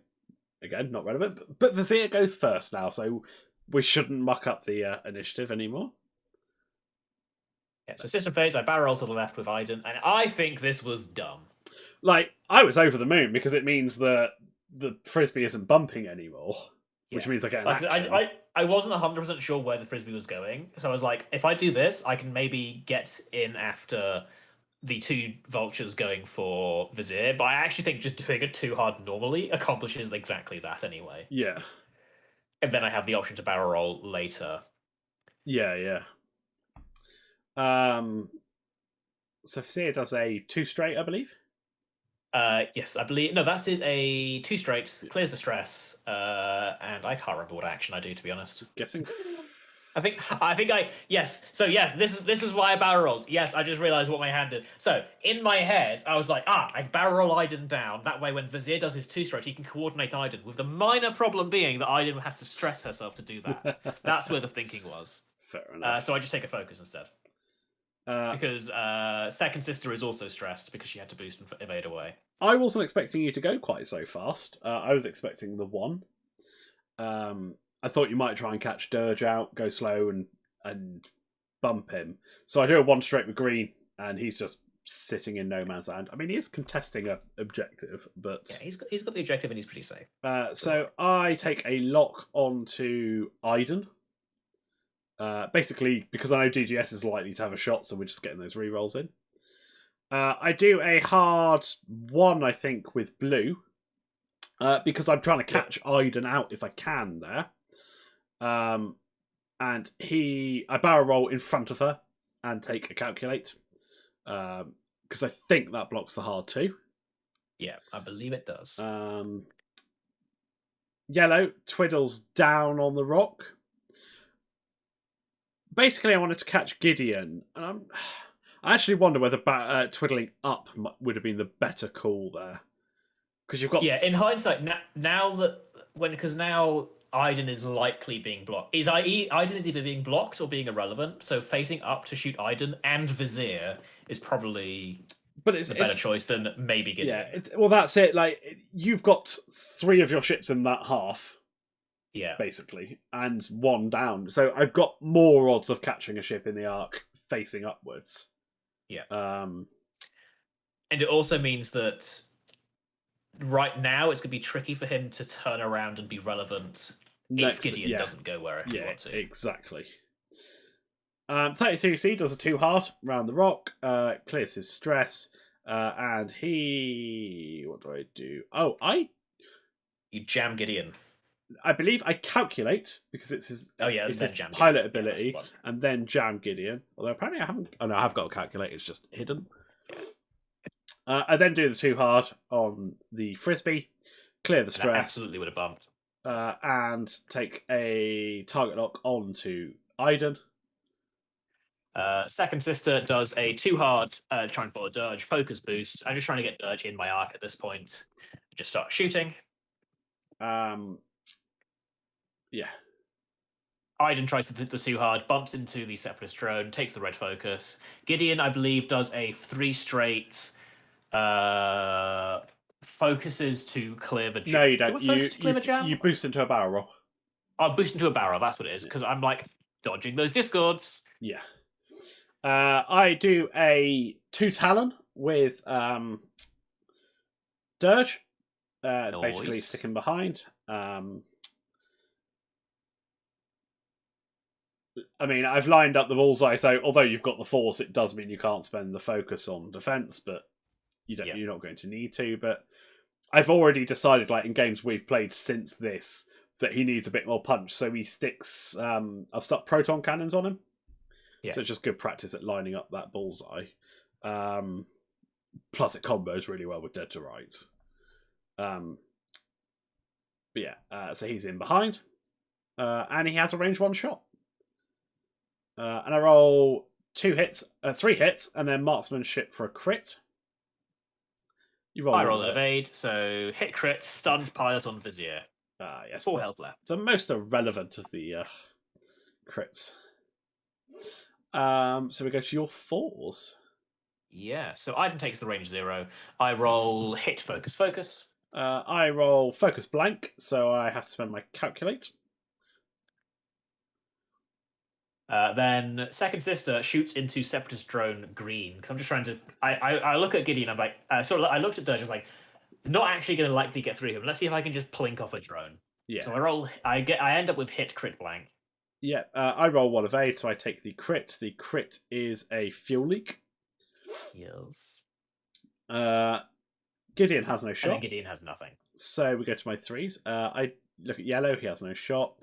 Speaker 1: Again, not relevant. But Vizier goes first now, so we shouldn't muck up the initiative anymore.
Speaker 2: Yeah, so system phase, I barrel roll to the left with Iden, and I think this was dumb.
Speaker 1: Like, I was over the moon because it means that the frisbee isn't bumping anymore, which means I get an action.
Speaker 2: I wasn't 100% sure where the frisbee was going, so I was like, if I do this, I can maybe get in after the 2 vultures going for Vizier, but I actually think just doing it too hard normally accomplishes exactly that anyway.
Speaker 1: Yeah.
Speaker 2: And then I have the option to barrel roll later.
Speaker 1: Yeah. So Vizier does a 2 straight, I believe.
Speaker 2: Yes, I believe. No, that is a 2 straight, clears the stress, and I can't remember what action I do, to be honest.
Speaker 1: Guessing.
Speaker 2: Yes. So yes, this is why I barrel rolled. Yes, I just realized what my hand did. So in my head, I was like, I barrel roll Iden down. That way, when Vizier does his 2 straight, he can coordinate Iden. With the minor problem being that Iden has to stress herself to do that. That's where the thinking was.
Speaker 1: Fair enough.
Speaker 2: So I just take a focus instead. Because second sister is also stressed because she had to boost and evade away.
Speaker 1: I wasn't expecting you to go quite so fast. I was expecting the 1. I thought you might try and catch Dirge out, go slow, and bump him. So I do a 1 straight with green, and he's just sitting in no man's land. I mean, he is contesting an objective, but
Speaker 2: yeah, he's got the objective and he's pretty safe.
Speaker 1: So I take a lock onto Iden. Basically, because I know DGS is likely to have a shot, so we're just getting those rerolls in. I do a hard 1, I think, with blue, because I'm trying to catch Iden out if I can there. And I barrel roll in front of her and take a calculate, because I think that blocks the hard 2.
Speaker 2: Yeah, I believe it does.
Speaker 1: Yellow twiddles down on the rock. Basically, I wanted to catch Gideon, and I actually wonder whether twiddling up would have been the better call there, because you've got
Speaker 2: in hindsight now Iden is likely being blocked. Iden is either being blocked or being irrelevant. So facing up to shoot Iden and Vizier is probably a better choice than maybe Gideon.
Speaker 1: Yeah, well, that's it. Like, you've got 3 of your ships in that half.
Speaker 2: Yeah,
Speaker 1: basically, and 1 down. So I've got more odds of catching a ship in the arc facing upwards.
Speaker 2: Yeah. And it also means that right now it's going to be tricky for him to turn around and be relevant if Gideon doesn't go where he wants to.
Speaker 1: Exactly. 32C does a 2 hard round the rock, clears his stress, And he... What do I do? Oh,
Speaker 2: You jam Gideon.
Speaker 1: I believe I calculate, because it's his,
Speaker 2: Oh yeah,
Speaker 1: it's
Speaker 2: then
Speaker 1: his
Speaker 2: jam
Speaker 1: pilot
Speaker 2: Gideon. Yeah, that's the
Speaker 1: ability,
Speaker 2: one.
Speaker 1: and then jam Gideon. Although apparently I haven't... Oh no, I have got a calculate, it's just hidden.
Speaker 2: Yeah.
Speaker 1: I then do the 2 hard on the Frisbee, clear the
Speaker 2: And that
Speaker 1: stress,
Speaker 2: absolutely would have bumped.
Speaker 1: and take a target lock onto Iden.
Speaker 2: Second sister does a 2 hard, trying for a Dirge focus boost. I'm just trying to get Dirge in my arc at this point. Just start shooting.
Speaker 1: Yeah.
Speaker 2: Iden tries to hit the 2 hard, bumps into the Separatist drone, takes the red focus. Gideon, I believe, does a 3 straight focuses to clear the jam.
Speaker 1: No, you don't.
Speaker 2: Do I focus to clear the jam?
Speaker 1: You boost into a barrel roll.
Speaker 2: I'll boost into a barrel, that's what it is, because I'm like dodging those discords.
Speaker 1: Yeah. I do a 2 Talon with Dirge, basically
Speaker 2: Nice.
Speaker 1: sticking behind. I mean, I've lined up the bullseye, so although you've got the force, it does mean you can't spend the focus on defense, but you're not going to need to. But I've already decided, like in games we've played since this, that he needs a bit more punch, so he sticks. I've stuck proton cannons on him.
Speaker 2: Yeah.
Speaker 1: So it's just good practice at lining up that bullseye. Plus, it combos really well with Dead to Rights. But yeah, so he's in behind. And he has a range 1 shot. And I roll 3 hits, and then marksmanship for a crit.
Speaker 2: You roll I roll an evade, so hit crit, stunned pilot on Vizier.
Speaker 1: Yes,
Speaker 2: 4 health left.
Speaker 1: The most irrelevant of the crits. So we go to your 4s.
Speaker 2: Yeah, so Iden takes the range 0. I roll hit focus.
Speaker 1: I roll focus blank, so I have to spend my calculate.
Speaker 2: Then second sister shoots into Separatist drone green, because I'm just trying to. I look at Gideon. I'm like, I looked at Dirge. I was like, not actually going to likely get through him. Let's see if I can just plink off a drone.
Speaker 1: Yeah.
Speaker 2: So I roll. I end up with hit crit blank.
Speaker 1: Yeah. I roll 1 evade, so I take the crit. The crit is a fuel leak.
Speaker 2: Yes.
Speaker 1: Gideon has no shot.
Speaker 2: And then Gideon has nothing.
Speaker 1: So we go to my 3s. I look at yellow. He has no shot.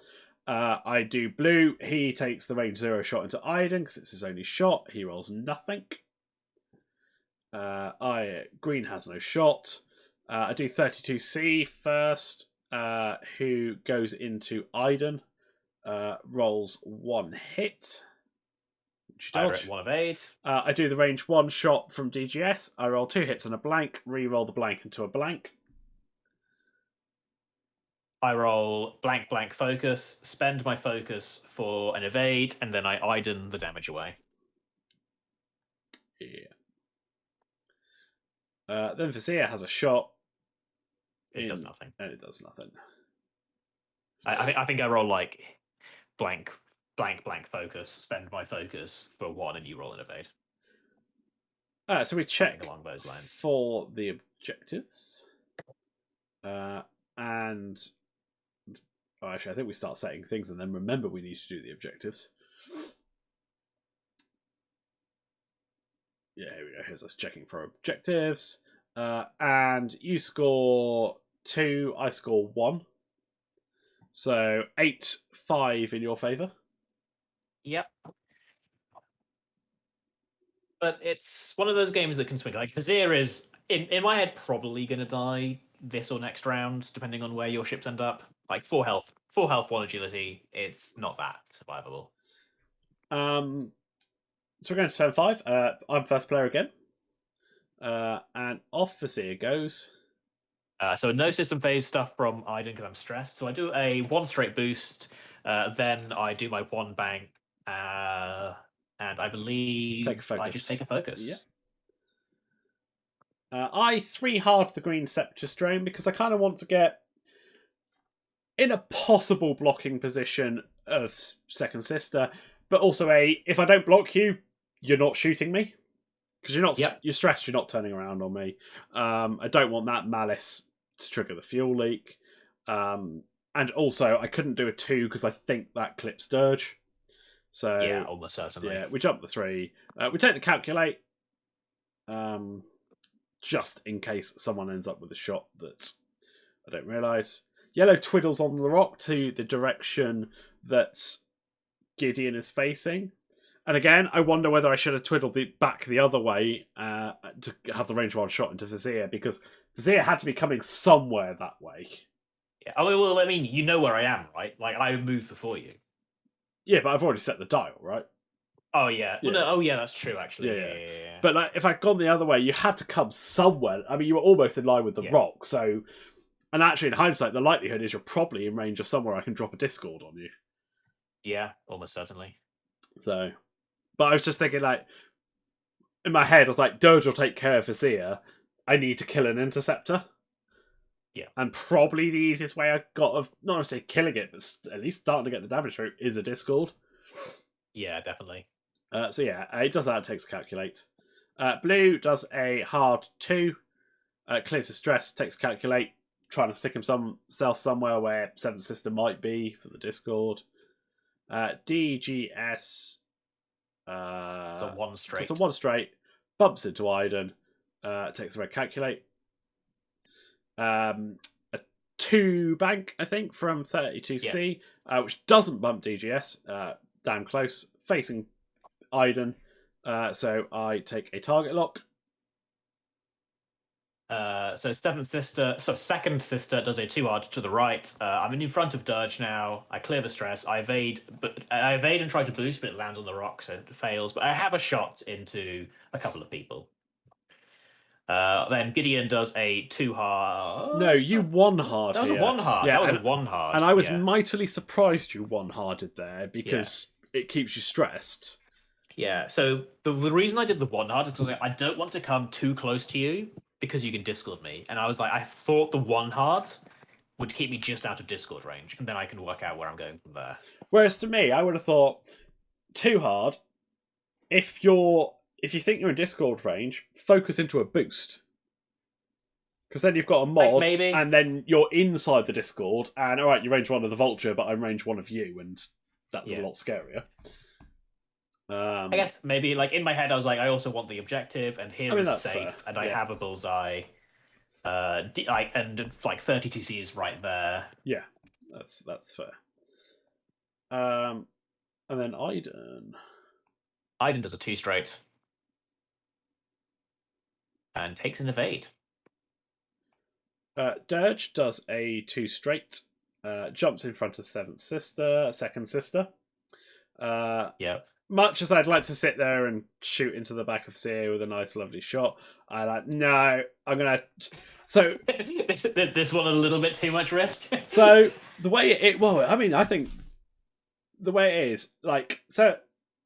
Speaker 1: I do blue. He takes the range 0 shot into Iden because it's his only shot. He rolls nothing. Green has no shot. I do 32C first, who goes into Iden. Rolls 1 hit.
Speaker 2: Dodge. 1 evade.
Speaker 1: I do the range 1 shot from DGS. I roll 2 hits and a blank. Re-roll the blank into a blank.
Speaker 2: I roll blank focus, spend my focus for an evade, and then I Iden the damage away.
Speaker 1: Yeah. Then Vizier has a shot.
Speaker 2: It does nothing.
Speaker 1: And it does nothing.
Speaker 2: I think I roll like blank focus, spend my focus for 1, and you roll an evade.
Speaker 1: So we check
Speaker 2: something along those lines
Speaker 1: for the objectives. And actually, I think we start setting things and then remember we need to do the objectives. Yeah, here we go. Here's us checking for objectives. And you score 2, I score 1. So 8-5 in your favour.
Speaker 2: Yep. But it's one of those games that can swing. Like Vizier is, in my head, probably going to die this or next round, depending on where your ships end up. Like 4 health, 1 agility. It's not that survivable.
Speaker 1: So we're going to turn 5. I'm first player again. And off Vizier goes.
Speaker 2: So no system phase stuff from Iden because I'm stressed. So I do a 1 straight boost. Then I do my 1 bang. And I believe I just take a focus.
Speaker 1: Yeah. I 3 hard the green Separatist drone because I kind of want to get in a possible blocking position of second sister, but also if I don't block you, you're not shooting me because you're stressed. You're not turning around on me. I don't want that malice to trigger the fuel leak, and also I couldn't do a 2 because I think that clips Dirge. So
Speaker 2: yeah, almost certainly.
Speaker 1: Yeah, we jump the 3. We take the calculate. just in case someone ends up with a shot that I don't realise. Yellow twiddles on the rock to the direction that Gideon is facing. And again, I wonder whether I should have twiddled it back the other way to have the range 1 shot into Vizier, because Vizier had to be coming somewhere that way.
Speaker 2: Yeah. Well, I mean, you know where I am, right? Like, I moved before you.
Speaker 1: Yeah, but I've already set the dial, right?
Speaker 2: Oh, yeah. Well,
Speaker 1: Yeah.
Speaker 2: no, oh, yeah, that's true, actually.
Speaker 1: Yeah.
Speaker 2: Yeah.
Speaker 1: But like, if I'd gone the other way, you had to come somewhere. I mean, you were almost in line with the rock, so... And actually, in hindsight, the likelihood is you're probably in range of somewhere I can drop a Discord on you.
Speaker 2: Yeah, almost certainly.
Speaker 1: So... But I was just thinking, like... In my head, I was like, Dirge will take care of Vizier. I need to kill an Interceptor.
Speaker 2: Yeah.
Speaker 1: And probably the easiest way I got of, not necessarily killing it, but at least starting to get the damage through, is a Discord.
Speaker 2: Yeah, definitely.
Speaker 1: So yeah, it does that, it takes a calculate. Blue does a hard 2. Clears the stress, takes a calculate, trying to stick himself somewhere where 7th Sister might be for the Discord. DGS...
Speaker 2: It's a 1 straight.
Speaker 1: Just a 1 straight. Bumps into Iden. Takes a red calculate. A 2 bank, I think, from 32C, which doesn't bump DGS. Damn close. Facing Iden. So I take a target lock.
Speaker 2: So second sister does a 2 hard to the right. I'm in front of Dirge now. I clear the stress. I evade, and try to boost, but it lands on the rock, so it fails. But I have a shot into a couple of people. Then Gideon does a 2 hard.
Speaker 1: No, you 1 hard.
Speaker 2: That was
Speaker 1: here.
Speaker 2: a 1 hard.
Speaker 1: Yeah,
Speaker 2: that was a 1 hard.
Speaker 1: And I was mightily surprised you 1 harded there because it keeps you stressed.
Speaker 2: Yeah. So the reason I did the 1 hard is because I don't want to come too close to you, because you can Discord me. And I was like, I thought the 1 hard would keep me just out of Discord range, and then I can work out where I'm going from there.
Speaker 1: Whereas to me, I would have thought 2 hard, if you think you're in Discord range, focus into a boost. Because then you've got a mod,
Speaker 2: maybe.
Speaker 1: And then you're inside the Discord, and alright, you're range 1 of the Vulture, but I'm range 1 of you, and that's a lot scarier.
Speaker 2: I guess maybe, like, in my head, I was like, I also want the objective, and here is safe,
Speaker 1: fair.
Speaker 2: and I have a bullseye. And like 32C is right there.
Speaker 1: Yeah, that's fair. And then Iden.
Speaker 2: Iden does a 2 straight. And takes an evade.
Speaker 1: Dirge does a 2 straight. Jumps in front of 7th Sister, 2nd Sister. Much as I'd like to sit there and shoot into the back of Seer with a nice, lovely shot, no, I'm gonna. So
Speaker 2: this one a little bit too much risk.
Speaker 1: So the way I think the way it is, like, so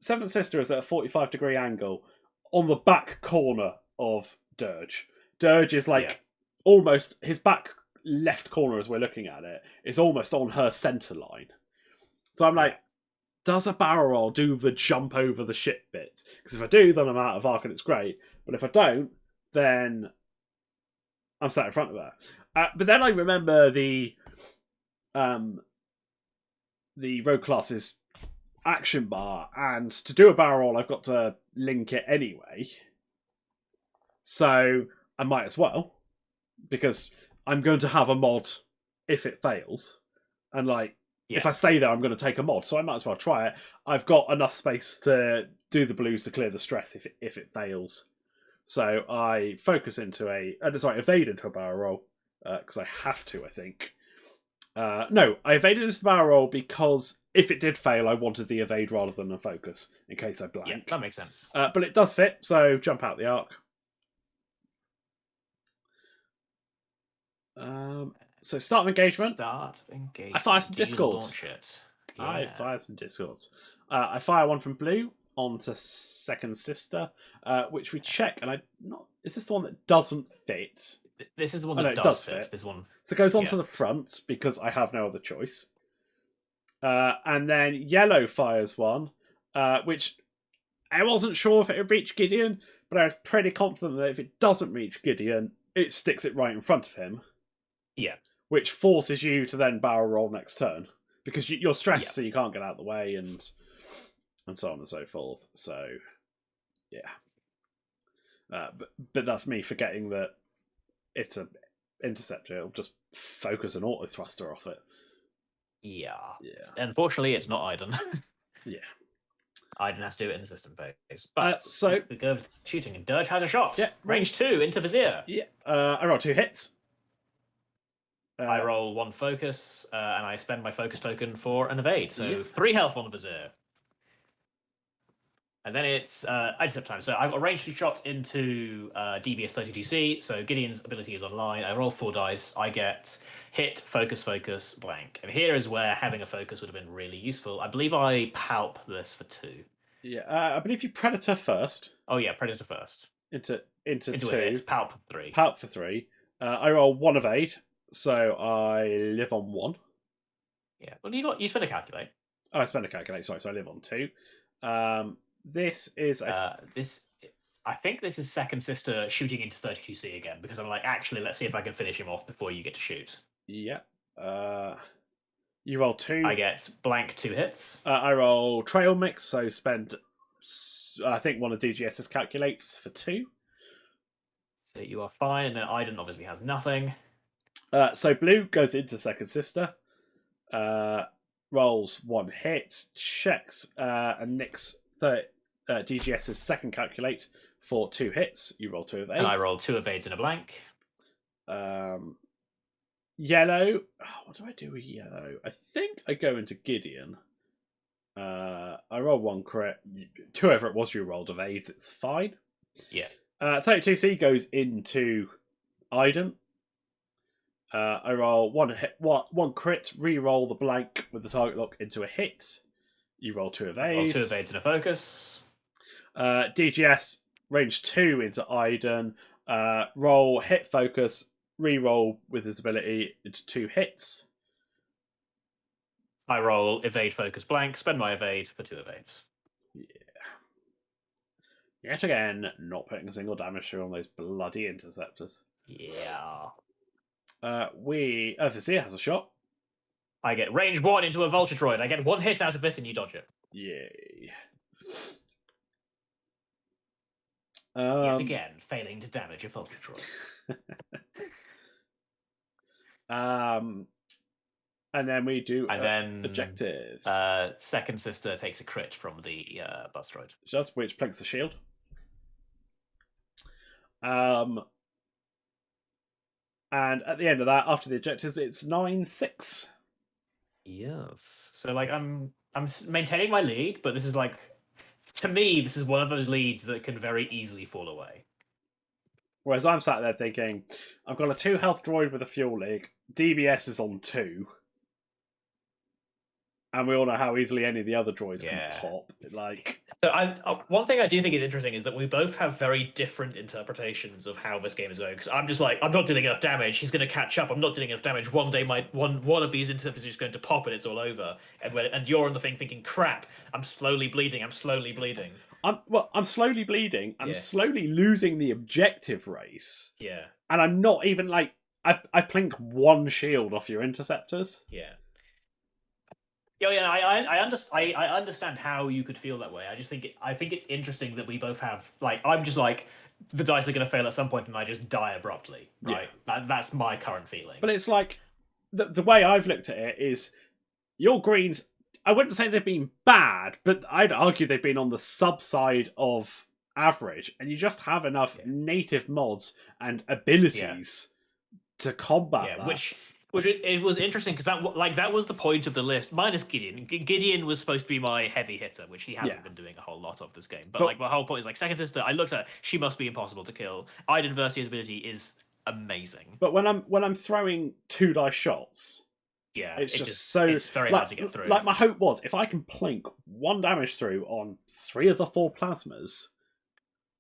Speaker 1: 7th Sister is at a 45-degree angle on the back corner of Dirge. Dirge is like almost his back left corner as we're looking at it is almost on her center line. So I'm like, does a barrel roll do the jump over the ship bit? Because if I do, then I'm out of arc and it's great. But if I don't, then I'm sat in front of her. But then I remember the rogue class's action bar, and to do a barrel roll, I've got to link it anyway. So I might as well, because I'm going to have a mod if it fails. And like, if I stay there, I'm going to take a mod, so I might as well try it. I've got enough space to do the blues to clear the stress if it fails. So I focus into evade into a barrel roll, because I have to, I think. No, I evaded into the barrel roll because if it did fail, I wanted the evade rather than a focus, in case I blank.
Speaker 2: Yeah, that makes sense.
Speaker 1: But it does fit, so jump out the arc. So start of engagement. I fire some Discords. I fire some Discords. I fire one from blue onto 2nd Sister, which we check, and is this the one that doesn't fit?
Speaker 2: This is the one that does fit. This one.
Speaker 1: So it goes onto the front because I have no other choice. And then yellow fires one, which I wasn't sure if it would reach Gideon, but I was pretty confident that if it doesn't reach Gideon, it sticks it right in front of him.
Speaker 2: Yeah.
Speaker 1: Which forces you to then barrel roll next turn. Because you're stressed, so you can't get out of the way, and so on and so forth. So, yeah. But that's me forgetting that it's a interceptor. It'll just focus an auto thruster off it.
Speaker 2: Yeah.
Speaker 1: Yeah.
Speaker 2: Unfortunately, it's not Iden.
Speaker 1: Yeah.
Speaker 2: Iden has to do it in the system phase. But
Speaker 1: So
Speaker 2: we go shooting, and Dirge has a shot.
Speaker 1: Yeah,
Speaker 2: Range 2 into Vizier.
Speaker 1: Yeah. I roll 2 hits.
Speaker 2: I roll 1 focus, and I spend my focus token for an evade. So
Speaker 1: Yeah.
Speaker 2: 3 health on Vizier. And then it's intercept time. So I've got range 2 shots into DBS 32C. So Gideon's ability is online. I roll 4 dice. I get hit, focus, focus, blank. And here is where having a focus would have been really useful. I believe I palp this for 2.
Speaker 1: Yeah. I believe you Predator first.
Speaker 2: Oh yeah, Predator first.
Speaker 1: Into 2.
Speaker 2: A hit, palp 3.
Speaker 1: Palp for 3. I roll 1 evade, so I live on 1.
Speaker 2: Yeah. Well, you spend a calculate.
Speaker 1: Oh, I spend a calculate. Sorry, so I live on 2. This is
Speaker 2: I think this is Second Sister shooting into 32C again, because I'm like, actually, let's see if I can finish him off before you get to shoot.
Speaker 1: Yeah. You roll 2.
Speaker 2: I get blank 2 hits.
Speaker 1: I roll trail mix, so spend. I think one of DGS's calculates for 2.
Speaker 2: So you are fine, and then Iden obviously has nothing.
Speaker 1: So blue goes into Second Sister. Rolls 1 hit, checks, and nicks DGS's second calculate for 2 hits. You roll 2 evades.
Speaker 2: And I roll 2 evades and a blank.
Speaker 1: Yellow. What do I do with yellow? I think I go into Gideon. I roll 1 crit. Whoever it was you rolled evades, it's fine.
Speaker 2: Yeah.
Speaker 1: 32C goes into Iden. I roll 1 crit, re-roll the blank with the target lock into a hit. You roll 2 evades.
Speaker 2: Roll 2 evades and a focus.
Speaker 1: DGS range 2 into Iden. Roll hit focus, re-roll with his ability into 2 hits.
Speaker 2: I roll evade focus blank, spend my evade for 2 evades.
Speaker 1: Yeah. Yet again, not putting a single damage through on those bloody interceptors.
Speaker 2: Yeah.
Speaker 1: Vizier has a shot.
Speaker 2: I get range 1 into a Vulture Droid. I get 1 hit out of it and you dodge it.
Speaker 1: Yay.
Speaker 2: Yet again, failing to damage a Vulture
Speaker 1: Droid. And then we do objectives.
Speaker 2: Second Sister takes a crit from the bus droid.
Speaker 1: Just which planks the shield. And at the end of that, after the objectives, it's 9-6.
Speaker 2: Yes. So like I'm maintaining my lead, but this is like, to me, this is one of those leads that can very easily fall away.
Speaker 1: Whereas I'm sat there thinking, I've got a 2 health droid with a fuel leak. DBS is on 2. And we all know how easily any of the other droids can pop. Like,
Speaker 2: so one thing I do think is interesting is that we both have very different interpretations of how this game is going. Because I'm just like, I'm not doing enough damage. He's going to catch up. I'm not doing enough damage. One day, one of these interceptors is going to pop, and it's all over. And you're on the thing thinking, crap. I'm slowly bleeding. I'm slowly bleeding.
Speaker 1: I'm slowly bleeding. I'm slowly losing the objective race.
Speaker 2: Yeah.
Speaker 1: And I'm not even like I've plinked 1 shield off your interceptors.
Speaker 2: Yeah. Yeah, I understand how you could feel that way. I think it's interesting that we both have, like, I'm just like, the dice are going to fail at some point and I just die abruptly, right? Yeah. That's my current feeling.
Speaker 1: But it's like, the way I've looked at it is, your greens, I wouldn't say they've been bad, but I'd argue they've been on the sub-side of average, and you just have enough native mods and abilities to combat that.
Speaker 2: Which it was interesting because that was the point of the list, minus Gideon. Gideon was supposed to be my heavy hitter, which he hasn't been doing a whole lot of this game. But like the whole point is like Second Sister, I looked at, she must be impossible to kill. Iden Versier's ability is amazing.
Speaker 1: But when I'm throwing 2 dice shots, it's
Speaker 2: very hard to get through.
Speaker 1: Like my hope was, if I can plink 1 damage through on 3 of the 4 plasmas,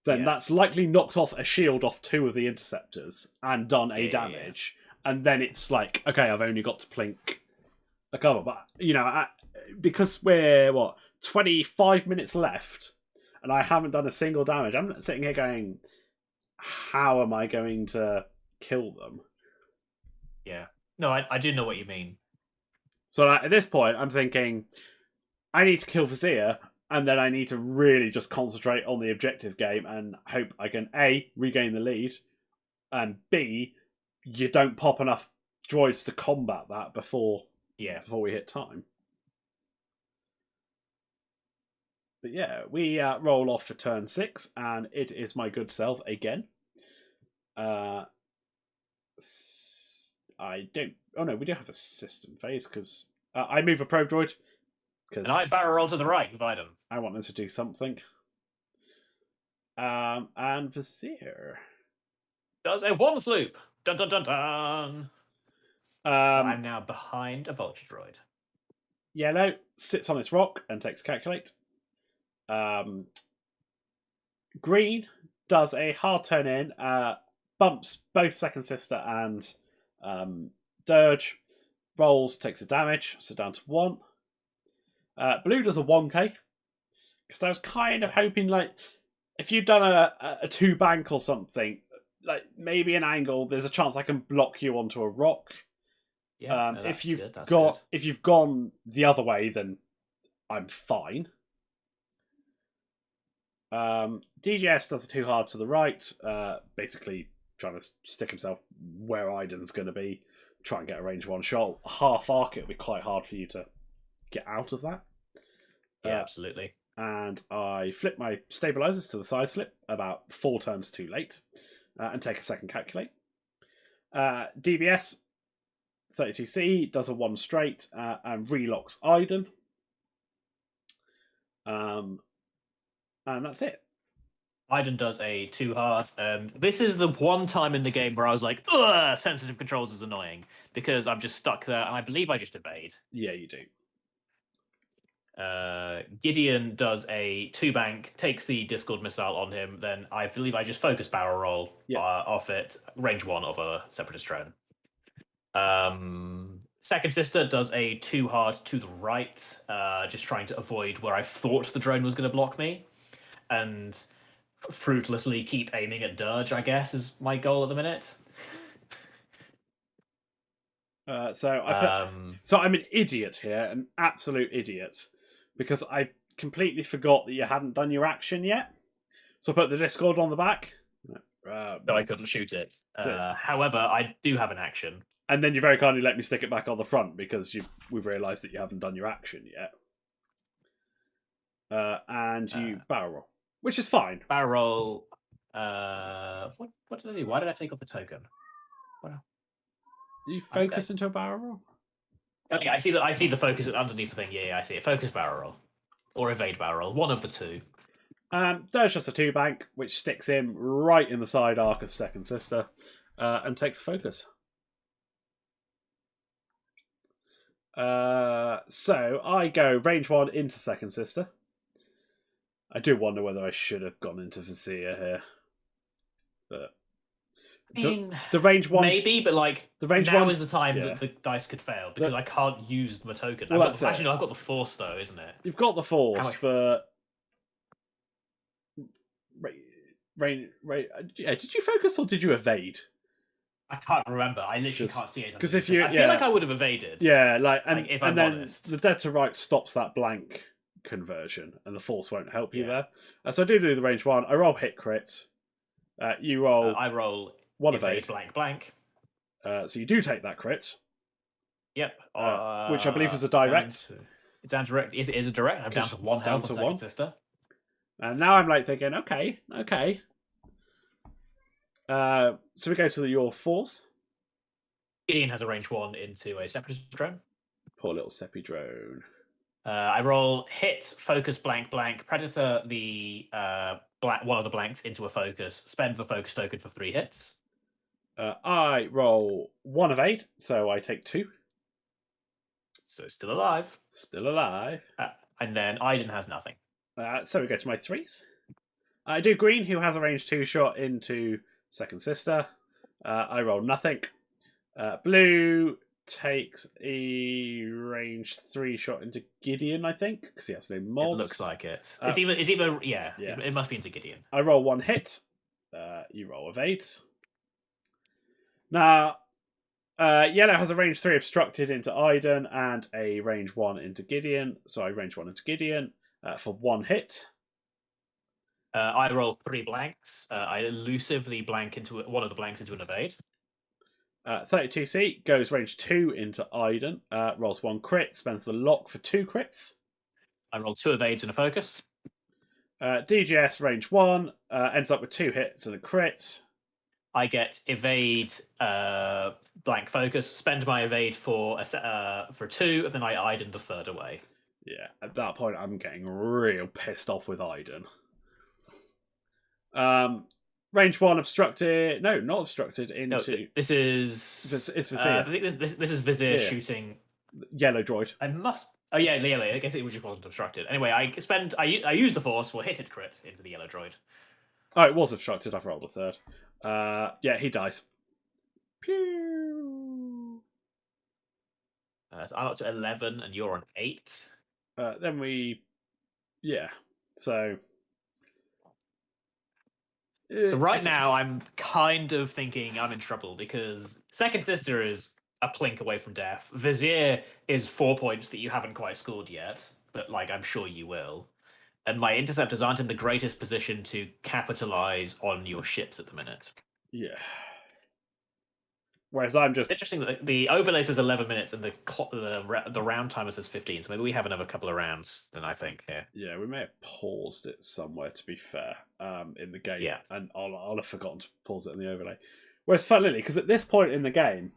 Speaker 1: then that's likely knocked off a shield off 2 of the interceptors and done a damage. And then it's like, okay, I've only got to plink a cover. But, because we're, 25 minutes left, and I haven't done a single damage, I'm sitting here going, how am I going to kill them?
Speaker 2: Yeah. No, I do know what you mean.
Speaker 1: So at this point, I'm thinking, I need to kill Vizier, and then I need to really just concentrate on the objective game and hope I can A, regain the lead, and B, you don't pop enough droids to combat that before we hit time. But yeah, we roll off for turn 6, and it is my good self again. I don't. Oh no, we do have a system phase because I move a probe droid.
Speaker 2: And I barrel roll to the right with item.
Speaker 1: I want them to do something. And Vizier
Speaker 2: does a one sloop. Dun dun dun dun. I'm now behind a vulture droid.
Speaker 1: Yellow sits on its rock and takes calculate. Green does a hard turn in, bumps both second sister and dirge, rolls, takes a damage, so down to 1. Blue does a 1k because I was kind of hoping, like, if you'd done a 2 bank or something, like maybe an angle, there's a chance I can block you onto a rock.
Speaker 2: Yeah, no,
Speaker 1: if you've
Speaker 2: good.
Speaker 1: if you've gone the other way, then I'm fine. DGS does a 2 hard to the right, basically trying to stick himself where Iden's going to be, try and get a range 1 shot. Half arc, it'll be quite hard for you to get out of that.
Speaker 2: Yeah, absolutely.
Speaker 1: And I flip my stabilizers to the side slip about 4 turns too late, and take a second calculate. DBS 32C does a 1 straight and relocks Iden. And that's it.
Speaker 2: Iden does a 2 hard. This is the one time in the game where I was like, ugh, sensitive controls is annoying because I'm just stuck there, and I believe I just evade.
Speaker 1: Yeah, you do.
Speaker 2: Gideon does a 2 bank, takes the Discord missile on him, then I believe I just focus barrel roll off it, range 1 of a Separatist drone. Second sister does a 2 hard to the right, just trying to avoid where I thought the drone was going to block me, and fruitlessly keep aiming at Dirge, I guess, is my goal at the minute.
Speaker 1: So I'm an idiot here, an absolute idiot, because I completely forgot that you hadn't done your action yet. So I put the Discord on the back.
Speaker 2: So I couldn't shoot it. However, I do have an action.
Speaker 1: And then you very kindly let me stick it back on the front because we've realised that you haven't done your action yet. And you barrel roll, which is fine.
Speaker 2: Barrel roll. What did I do? Why did I take off the token?
Speaker 1: You focus into a barrel roll?
Speaker 2: Okay, I see the focus underneath the thing. Yeah, I see it. Focus barrel roll. Or evade barrel roll. One of the two.
Speaker 1: There's just a 2 bank, which sticks him right in the side arc of second sister, and takes focus. So I go range 1 into second sister. I do wonder whether I should have gone into Vizier here. But
Speaker 2: I mean,
Speaker 1: the range 1...
Speaker 2: Maybe, but like,
Speaker 1: the range
Speaker 2: now
Speaker 1: 1
Speaker 2: is the time that the dice could fail, because I can't use my token.
Speaker 1: Well,
Speaker 2: actually, no, I've got the Force, though, isn't it?
Speaker 1: You've got the Force, but... did you focus or did you evade?
Speaker 2: I can't remember. I literally can't see it.
Speaker 1: Because if you...
Speaker 2: I feel like I would have evaded.
Speaker 1: Yeah, and
Speaker 2: if I'm
Speaker 1: then
Speaker 2: honest.
Speaker 1: the dead to right stops that blank conversion, and the Force won't help you there. So I do the range 1. I roll hit crit. You roll...
Speaker 2: I roll
Speaker 1: 1
Speaker 2: evade blank.
Speaker 1: So you do take that crit.
Speaker 2: Yep.
Speaker 1: Which I believe is a direct.
Speaker 2: It's down direct. Is it a direct? I'm down to 1 health on second sister.
Speaker 1: And now I'm like thinking, okay. So we go to your Force.
Speaker 2: Gideon has a range 1 into a Separatist drone.
Speaker 1: Poor little Seppi drone.
Speaker 2: I roll hit, focus blank. Predator the one of the blanks into a focus. Spend the focus token for 3 hits.
Speaker 1: I roll 1 evade, so I take 2.
Speaker 2: So it's still alive.
Speaker 1: Still alive.
Speaker 2: And then Iden has nothing.
Speaker 1: So we go to my 3s. I do green, who has a range 2 shot into second sister. I roll nothing. Blue takes a range 3 shot into Gideon, I think, because he has no mods.
Speaker 2: It looks like it. It's either it must be into Gideon.
Speaker 1: I roll 1 hit. You roll evades. Now, yellow has a range 3 obstructed into Iden and a range 1 into Gideon. So I range 1 into Gideon. for 1 hit.
Speaker 2: I roll 3 blanks. I elusively blank into one of the blanks into an evade.
Speaker 1: 32C goes range 2 into Iden. Rolls 1 crit, spends the lock for 2 crits.
Speaker 2: I roll 2 evades and a focus.
Speaker 1: DGS range 1 ends up with 2 hits and a crit.
Speaker 2: I get evade, blank focus, spend my evade for 2, and then I Iden the third away.
Speaker 1: Yeah, at that point, I'm getting real pissed off with Iden. Range 1 obstructed. No, not obstructed. Into
Speaker 2: no, this is
Speaker 1: it's Vizier.
Speaker 2: I think this is Vizier shooting
Speaker 1: yellow droid.
Speaker 2: I must. Oh yeah. I guess it just wasn't obstructed. Anyway, I use the force for hit crit into the yellow droid.
Speaker 1: Oh, it was obstructed. I've rolled a third. Yeah, he dies. Pew.
Speaker 2: So I'm up to 11, and you're on 8.
Speaker 1: Then we, yeah. So
Speaker 2: right now, I'm kind of thinking I'm in trouble because Second Sister is a plink away from death. Vizier is 4 points that you haven't quite scored yet, but like I'm sure you will. And my interceptors aren't in the greatest position to capitalize on your ships at the minute.
Speaker 1: Yeah. Whereas I'm just...
Speaker 2: It's interesting that the overlay says 11 minutes and the round timer says 15, so maybe we have another couple of rounds than I think here.
Speaker 1: Yeah, we may have paused it somewhere, to be fair, in the game.
Speaker 2: Yeah.
Speaker 1: And I'll have forgotten to pause it in the overlay. Whereas funnily, because at this point in the game,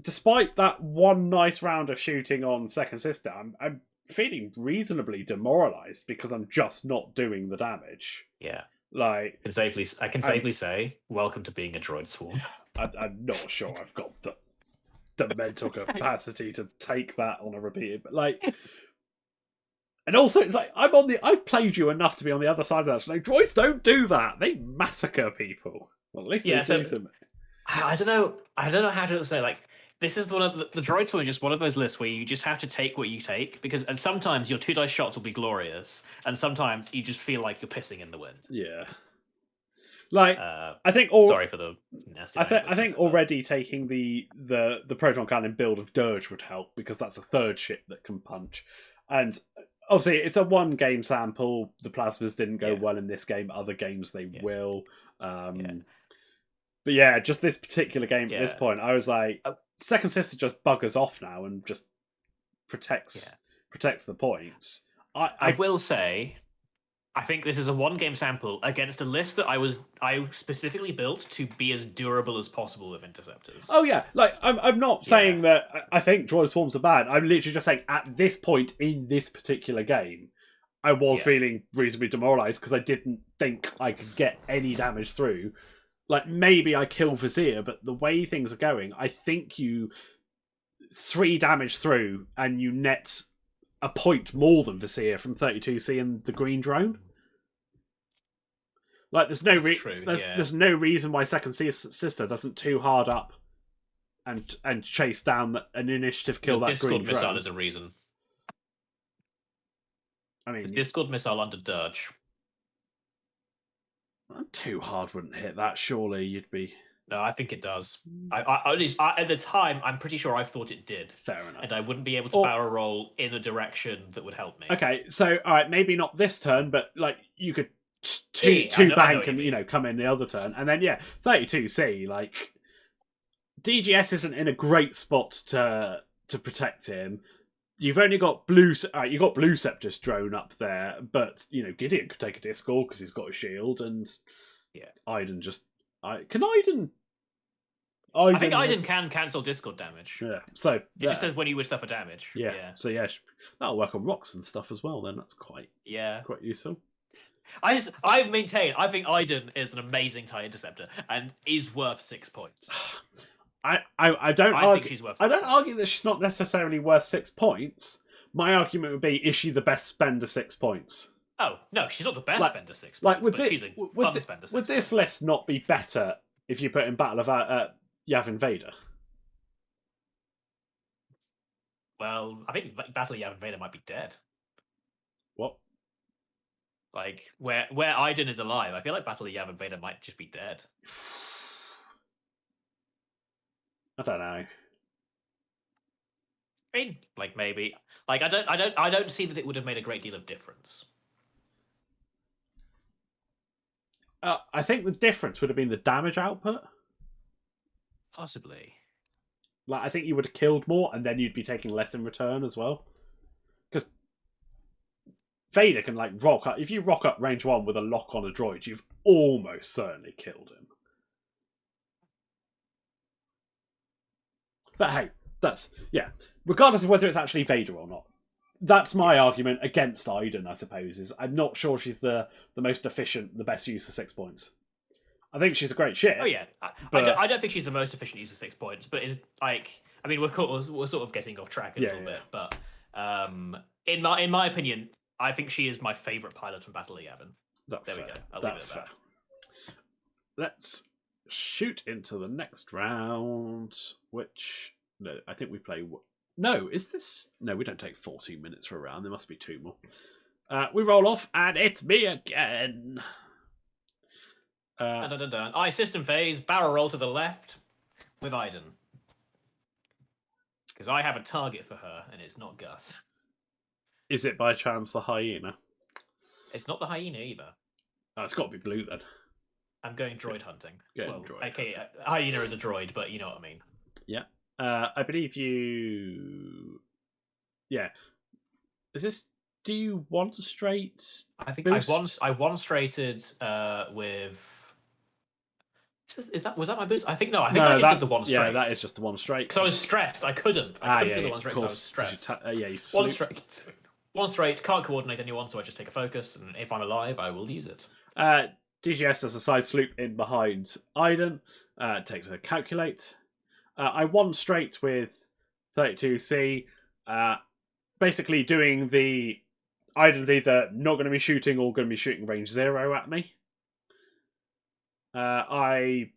Speaker 1: despite that one nice round of shooting on Second Sister, I'm feeling reasonably demoralised because I'm just not doing the damage.
Speaker 2: Yeah.
Speaker 1: Like,
Speaker 2: I can safely say, welcome to being a droid swarm.
Speaker 1: I'm not sure I've got the mental capacity to take that on a repeated, but like, and also it's like I've played you enough to be on the other side of that. So like, droids don't do that; they massacre people. Well, at least they do to me.
Speaker 2: I don't know how to say like. This is one of the droids one is just one of those lists where you just have to take what you take and sometimes your 2 dice shots will be glorious and sometimes you just feel like you're pissing in the wind.
Speaker 1: Yeah. Like I think
Speaker 2: sorry for the nasty.
Speaker 1: I think already taking the proton cannon build of Dirge would help because that's a third ship that can punch. And obviously it's a 1 game sample. The plasmas didn't go well in this game. Other games they will. But yeah, just this particular game at this point, I was like, Second Sister just buggers off now and just protects the points.
Speaker 2: I will say, I think this is a 1 game sample against a list that I specifically built to be as durable as possible with interceptors.
Speaker 1: Oh yeah, like I'm not saying that I think droid swarms are bad. I'm literally just saying at this point in this particular game, I was feeling reasonably demoralised because I didn't think I could get any damage through. Like, maybe I kill Vizier, but the way things are going, I think you 3 damage through and you net a point more than Vizier from 32C and the green drone. Like, there's no reason why Second Sister doesn't too hard up and chase down an initiative kill that
Speaker 2: Discord
Speaker 1: green drone.
Speaker 2: missile is a reason.
Speaker 1: I mean,
Speaker 2: the Discord missile under Dirge.
Speaker 1: Too hard wouldn't hit that. Surely you'd be.
Speaker 2: No, I think it does. At the time, I'm pretty sure I thought it did.
Speaker 1: Fair enough.
Speaker 2: And I wouldn't be able to barrel roll in a direction that would help me.
Speaker 1: Okay, so all right, maybe not this turn, but like you could two bank and come in the other turn, and then 32C. Like DGS isn't in a great spot to protect him. You've only got blue. You got blue Separatist drone up there, but Gideon could take a Discord because he's got a shield, and Iden just. Can Iden?
Speaker 2: I think Iden can cancel Discord damage.
Speaker 1: Yeah, so
Speaker 2: it just says when you would suffer damage.
Speaker 1: Yeah. So that'll work on rocks and stuff as well. Then that's quite useful.
Speaker 2: I maintain. I think Iden is an amazing TIE interceptor and is worth 6 points.
Speaker 1: I don't argue.
Speaker 2: Think she's worth 6
Speaker 1: I don't
Speaker 2: points.
Speaker 1: argue that she's not necessarily worth 6 points. My argument would be: is she the best spend of 6 points?
Speaker 2: Oh no, she's not the best spend of 6 points. But she's a fun spend of 6
Speaker 1: Would this list not be better if you put in Battle of Yavin Vader?
Speaker 2: Well, I think Battle of Yavin Vader might be dead.
Speaker 1: What?
Speaker 2: Like where Iden is alive, I feel like Battle of Yavin Vader might just be dead.
Speaker 1: I don't know.
Speaker 2: I mean, like maybe, like I don't see that it would have made a great deal of difference.
Speaker 1: I think the difference would have been the damage output.
Speaker 2: Possibly.
Speaker 1: Like, I think you would have killed more, and then you'd be taking less in return as well. Because Vader can like rock up. If you rock up range 1 with a lock on a droid, you've almost certainly killed him. But hey, that's regardless of whether it's actually Vader or not. That's my argument against Iden, I suppose, is I'm not sure she's the most efficient, the best use of 6 points. I think she's a great ship.
Speaker 2: Oh yeah, I don't think she's the most efficient use of 6 points, but is like, I mean, we're sort of getting off track a little bit, but in my opinion, I think she is my favorite pilot from Battle of Yavin.
Speaker 1: That's
Speaker 2: there
Speaker 1: fair.
Speaker 2: we go. I'll
Speaker 1: That's
Speaker 2: leave it at
Speaker 1: fair. Let's shoot into the next round, which no, I think we play. No, is this? No, we don't take 14 minutes for a round. There must be 2 more. We roll off, and it's me again.
Speaker 2: I system phase, barrel roll to the left with Iden. Because I have a target for her, and it's not Gus.
Speaker 1: Is it by chance the hyena?
Speaker 2: It's not the hyena either.
Speaker 1: Oh, it's got to be blue then.
Speaker 2: I'm going droid hunting.
Speaker 1: Droid
Speaker 2: okay, hyena is a droid, but you know what I mean.
Speaker 1: Yeah. I believe you... Yeah. Is this... Do you want straight?
Speaker 2: I think I one straighted with... Was that my boost? I think no. I think I just did the one straight.
Speaker 1: Yeah, that is just the one straight.
Speaker 2: Because I was stressed. I couldn't do the one straight because I was stressed.
Speaker 1: You
Speaker 2: one straight. One straight. Can't coordinate anyone, so I just take a focus, and if I'm alive, I will use it.
Speaker 1: DGS has a side sloop in behind Iden. Takes a calculate. I one straight with 32C. Basically doing the... Iden's either not going to be shooting or going to be shooting range 0 at me. I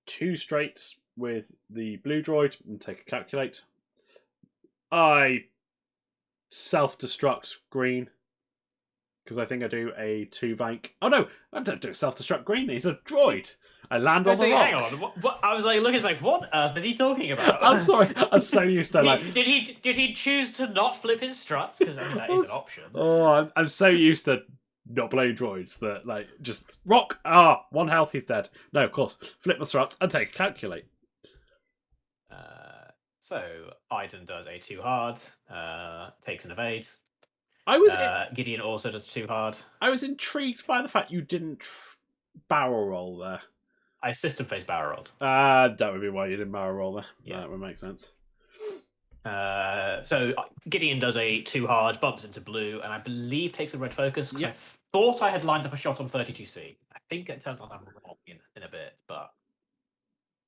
Speaker 1: 2 straights with the blue droid and take a calculate. I self-destruct green because I think I do a 2 bank. Oh no, I don't do self-destruct green. He's a droid. I land on the rock.
Speaker 2: Hang on, what? I was like, looking, like, what earth is he talking about?
Speaker 1: I'm sorry, I'm so used to like.
Speaker 2: Did he choose to not flip his struts? Because I mean, that is an option.
Speaker 1: Oh, I'm so used to not playing droids that like just rock. 1 health, he's dead. No, of course, flip my struts and take a calculate.
Speaker 2: So Iden does a 2 hard, takes an evade. Gideon also does 2 hard.
Speaker 1: I was intrigued by the fact you didn't barrel roll there.
Speaker 2: I system phase barrel rolled.
Speaker 1: That would be why you didn't barrel roll there. Yeah, that would make sense.
Speaker 2: So Gideon does a 2 hard, bumps into blue, and I believe takes a red focus. Because I thought I had lined up a shot on 32C. I think it turns out I'm wrong in a bit, but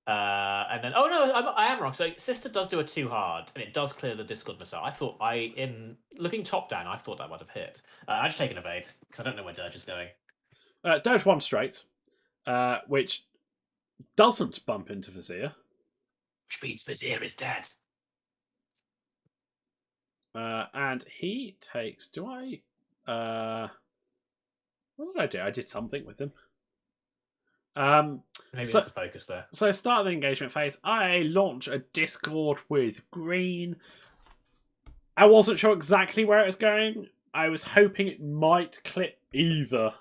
Speaker 2: and then I am wrong. So Sister does do a 2 hard, and it does clear the Discord missile. I thought in looking top down, I thought that might have hit. I just take an evade because I don't know where Dirge is going.
Speaker 1: Dirge 1 straight, which doesn't bump into Vizier.
Speaker 2: Which means Vizier is dead.
Speaker 1: And he takes... Do I... what did I do? I did something with him.
Speaker 2: Maybe there's a focus there.
Speaker 1: So start of the engagement phase, I launch a Discord with green. I wasn't sure exactly where it was going. I was hoping it might clip either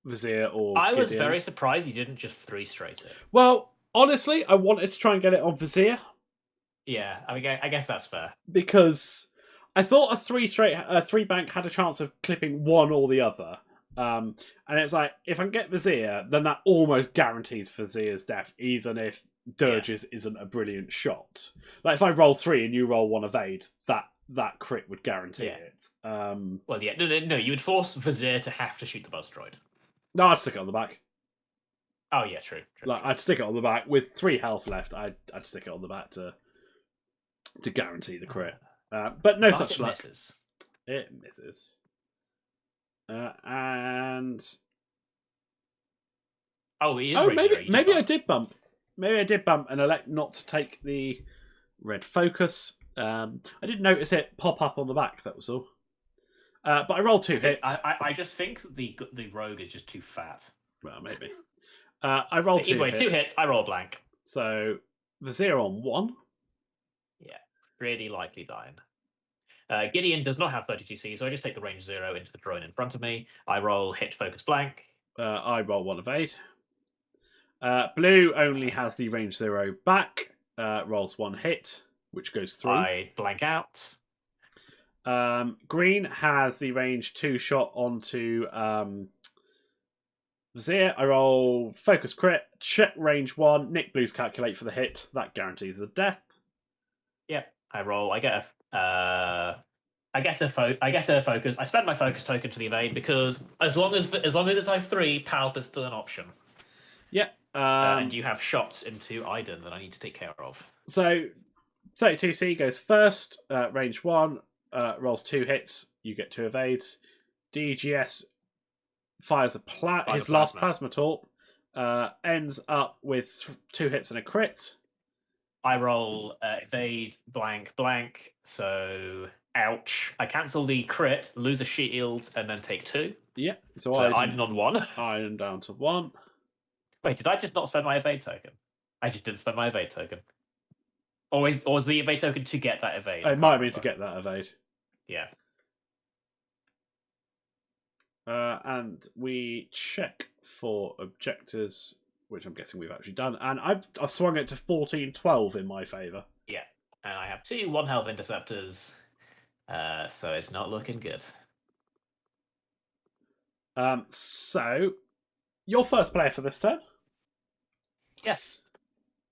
Speaker 1: Vizier or
Speaker 2: I was
Speaker 1: Gideon.
Speaker 2: very surprised you didn't just 3 straight it.
Speaker 1: Well, honestly, I wanted to try and get it on Vizier.
Speaker 2: Yeah, I mean, I guess that's fair.
Speaker 1: Because I thought a 3 bank had a chance of clipping one or the other. And it's like, if I can get Vizier, then that almost guarantees Vizier's death, even if Dirge's isn't a brilliant shot. Like, if I roll 3 and you roll 1 evade, that crit would guarantee it.
Speaker 2: Well, yeah, no, you would force Vizier to have to shoot the buzz droid.
Speaker 1: No, I'd stick it on the back.
Speaker 2: Oh, yeah, true.
Speaker 1: I'd stick it on the back. With 3 health left, I'd stick it on the back to guarantee the crit. But no such luck. It misses. And
Speaker 2: he is.
Speaker 1: Maybe I did bump. Maybe I did bump and elect not to take the red focus. I didn't notice it pop up on the back. That was all. But I rolled 2 hits.
Speaker 2: I just think the rogue is just too fat.
Speaker 1: Well, maybe. I rolled 2 hits.
Speaker 2: 2 hits. I roll blank.
Speaker 1: So Vizier on 1.
Speaker 2: Yeah. Pretty likely dying. Gideon does not have 32C, so I just take the range 0 into the drone in front of me. I roll hit, focus, blank.
Speaker 1: I roll 1 evade. Blue only has the range 0 back. Rolls 1 hit, which goes through.
Speaker 2: I blank out.
Speaker 1: Green has the range 2 shot onto Vizier. I roll focus crit, check range 1. Nick Blues calculate for the hit. That guarantees the death.
Speaker 2: Yep. I roll. I get a focus. I spend my focus token to the evade because as long as it's I3, palp is still an option.
Speaker 1: Yeah.
Speaker 2: And you have shots into Iden that I need to take care of.
Speaker 1: So 32C goes first, range 1, rolls 2 hits, you get 2 evades. DGS fires his last plasma torp, ends up with 2 hits and a crit.
Speaker 2: I roll evade, blank, blank, so ouch. I cancel the crit, lose a shield, and then take 2.
Speaker 1: Yeah, so
Speaker 2: Iden on 1.
Speaker 1: Iden down to 1.
Speaker 2: Wait, did I just not spend my evade token? I just didn't spend my evade token. Or was the evade token to get that evade?
Speaker 1: It might have been to get that evade.
Speaker 2: Yeah.
Speaker 1: And we check for objectives, which I'm guessing we've actually done. And I've swung it to 14-12 in my favour.
Speaker 2: Yeah. And I have 2 1-health interceptors. So it's not looking good.
Speaker 1: So, your first player for this turn.
Speaker 2: Yes.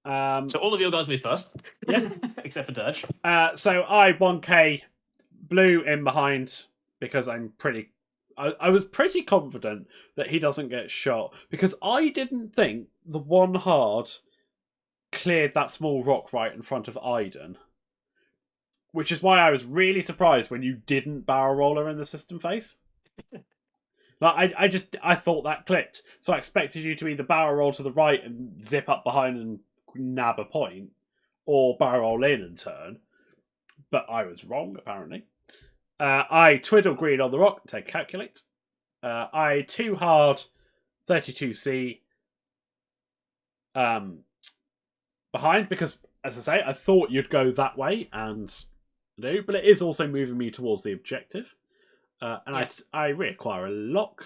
Speaker 2: So all of your guys move first.
Speaker 1: Yeah.
Speaker 2: Except for Dirge.
Speaker 1: So I 1k Blue in behind because I was pretty confident that he doesn't get shot because I didn't think the 1 hard cleared that small rock right in front of Iden. Which is why I was really surprised when you didn't barrel roller in the system phase. Like I thought that clicked, so I expected you to either barrel roll to the right and zip up behind and nab a point, or barrel roll in and turn. But I was wrong, apparently. I twiddle green on the rock, take calculate. I 2 hard 32C behind because, as I say, I thought you'd go that way and do, but it is also moving me towards the objective. And yeah. I reacquire a lock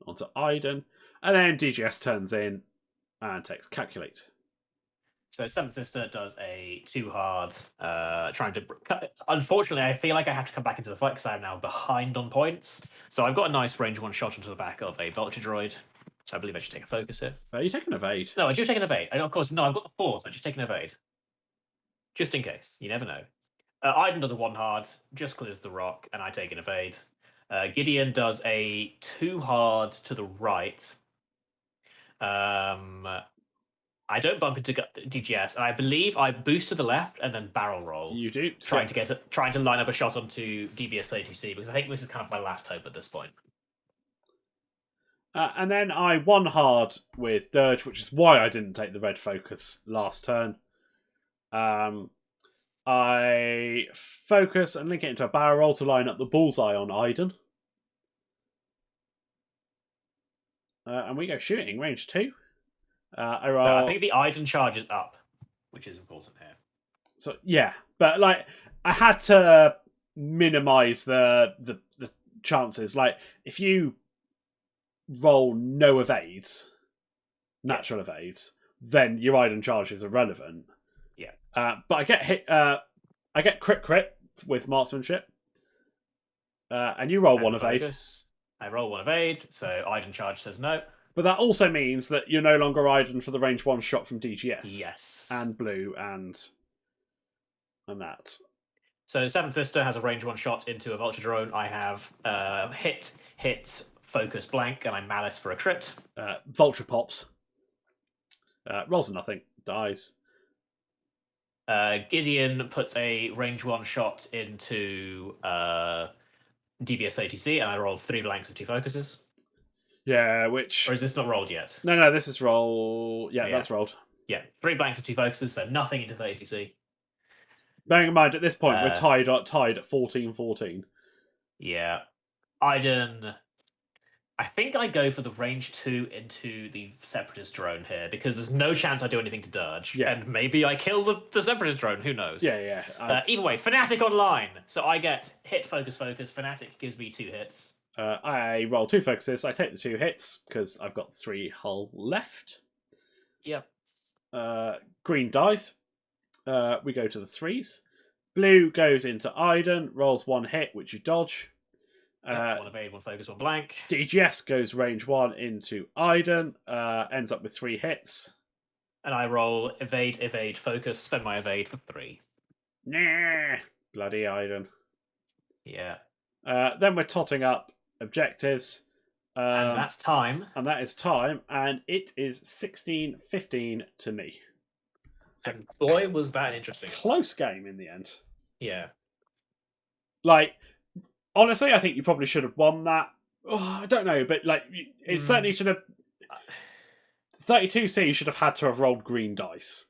Speaker 1: onto Iden, and then DGS turns in and takes calculate.
Speaker 2: So Seventh Sister does a 2 hard, trying to... Unfortunately, I feel like I have to come back into the fight because I'm now behind on points. So I've got a nice range 1 shot into the back of a Vulture Droid. So I believe I should take a focus here.
Speaker 1: You take an evade.
Speaker 2: No, I do take an evade. Of course, no, I've got the force. I just take an evade. Just in case. You never know. Iden does a 1 hard, just clears the rock, and I take an evade. Gideon does a 2 hard to the right. I don't bump into DGS, and I believe I boost to the left and then barrel roll.
Speaker 1: You do,
Speaker 2: trying to line up a shot onto DBS 32C because I think this is kind of my last hope at this point.
Speaker 1: And then I 1 hard with Dirge, which is why I didn't take the red focus last turn. I focus and link it into a barrel roll to line up the bullseye on Iden. And we go shooting, range 2. I roll...
Speaker 2: I think the Iden charge is up, which is important here.
Speaker 1: So yeah, but like I had to minimize the chances. Like if you roll no evades, natural evades, then your Iden charge is irrelevant.
Speaker 2: Yeah.
Speaker 1: But I get hit. I get crit with marksmanship. And you roll 1 evade.
Speaker 2: Focus. I roll 1 evade, so Iden charge says no.
Speaker 1: But that also means that you're no longer Iden for the range 1 shot from DGS.
Speaker 2: Yes.
Speaker 1: And Blue and that.
Speaker 2: So Seventh Sister has a range 1 shot into a Vulture Drone. I have hit, focus, blank, and I malice for a crit.
Speaker 1: Vulture pops. Rolls a nothing. Dies.
Speaker 2: Gideon puts a range 1 shot into DBS 30C, and I roll 3 blanks and 2 focuses.
Speaker 1: Yeah, which...
Speaker 2: Or is this not rolled yet?
Speaker 1: No, this is roll... Yeah, that's rolled.
Speaker 2: Yeah, 3 blanks and 2 focuses, so nothing into 30C.
Speaker 1: Bearing in mind, at this point, we're tied at 14-14.
Speaker 2: Yeah. Iden I think I go for the range 2 into the Separatist drone here because there's no chance I do anything to dodge.
Speaker 1: Yeah.
Speaker 2: And maybe I kill the Separatist drone. Who knows?
Speaker 1: Yeah.
Speaker 2: Either way, Fnatic online. So I get hit, focus, focus. Fnatic gives me 2 hits.
Speaker 1: I roll 2 focuses. I take the 2 hits because I've got 3 hull left.
Speaker 2: Yep.
Speaker 1: Green dice. We go to the 3s. Blue goes into Iden, rolls 1 hit, which you dodge.
Speaker 2: Yep, 1 evade, 1 focus, 1 blank.
Speaker 1: DGS goes range 1 into Iden, ends up with 3 hits.
Speaker 2: And I roll evade, evade, focus, spend my evade for 3.
Speaker 1: Nah, bloody Iden.
Speaker 2: Yeah.
Speaker 1: Then we're totting up objectives.
Speaker 2: And that's time.
Speaker 1: And that is time, and it is 16-15 to me.
Speaker 2: So, and boy, was that interesting.
Speaker 1: Close game in the end.
Speaker 2: Yeah.
Speaker 1: Like, honestly, I think you probably should have won that. Oh, I don't know, but like, it certainly should have. 32C should have had to have rolled green dice.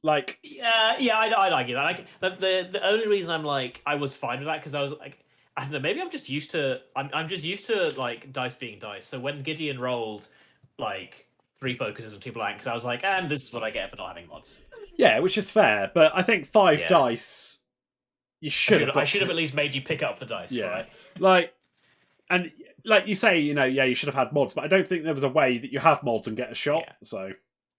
Speaker 1: Like,
Speaker 2: yeah, I'd argue that. Like, the only reason I'm like, I was fine with that because I was like, I don't know, maybe I'm just used to, I'm just used to like dice being dice. So when Gideon rolled like 3 focuses and 2 blanks, I was like, and this is what I get for not having mods.
Speaker 1: Yeah, which is fair, but I think 5 dice. You should have.
Speaker 2: I should have at least made you pick up the dice, right?
Speaker 1: Like, and like you say, you should have had mods, but I don't think there was a way that you have mods and get a shot.
Speaker 2: Yeah.
Speaker 1: So.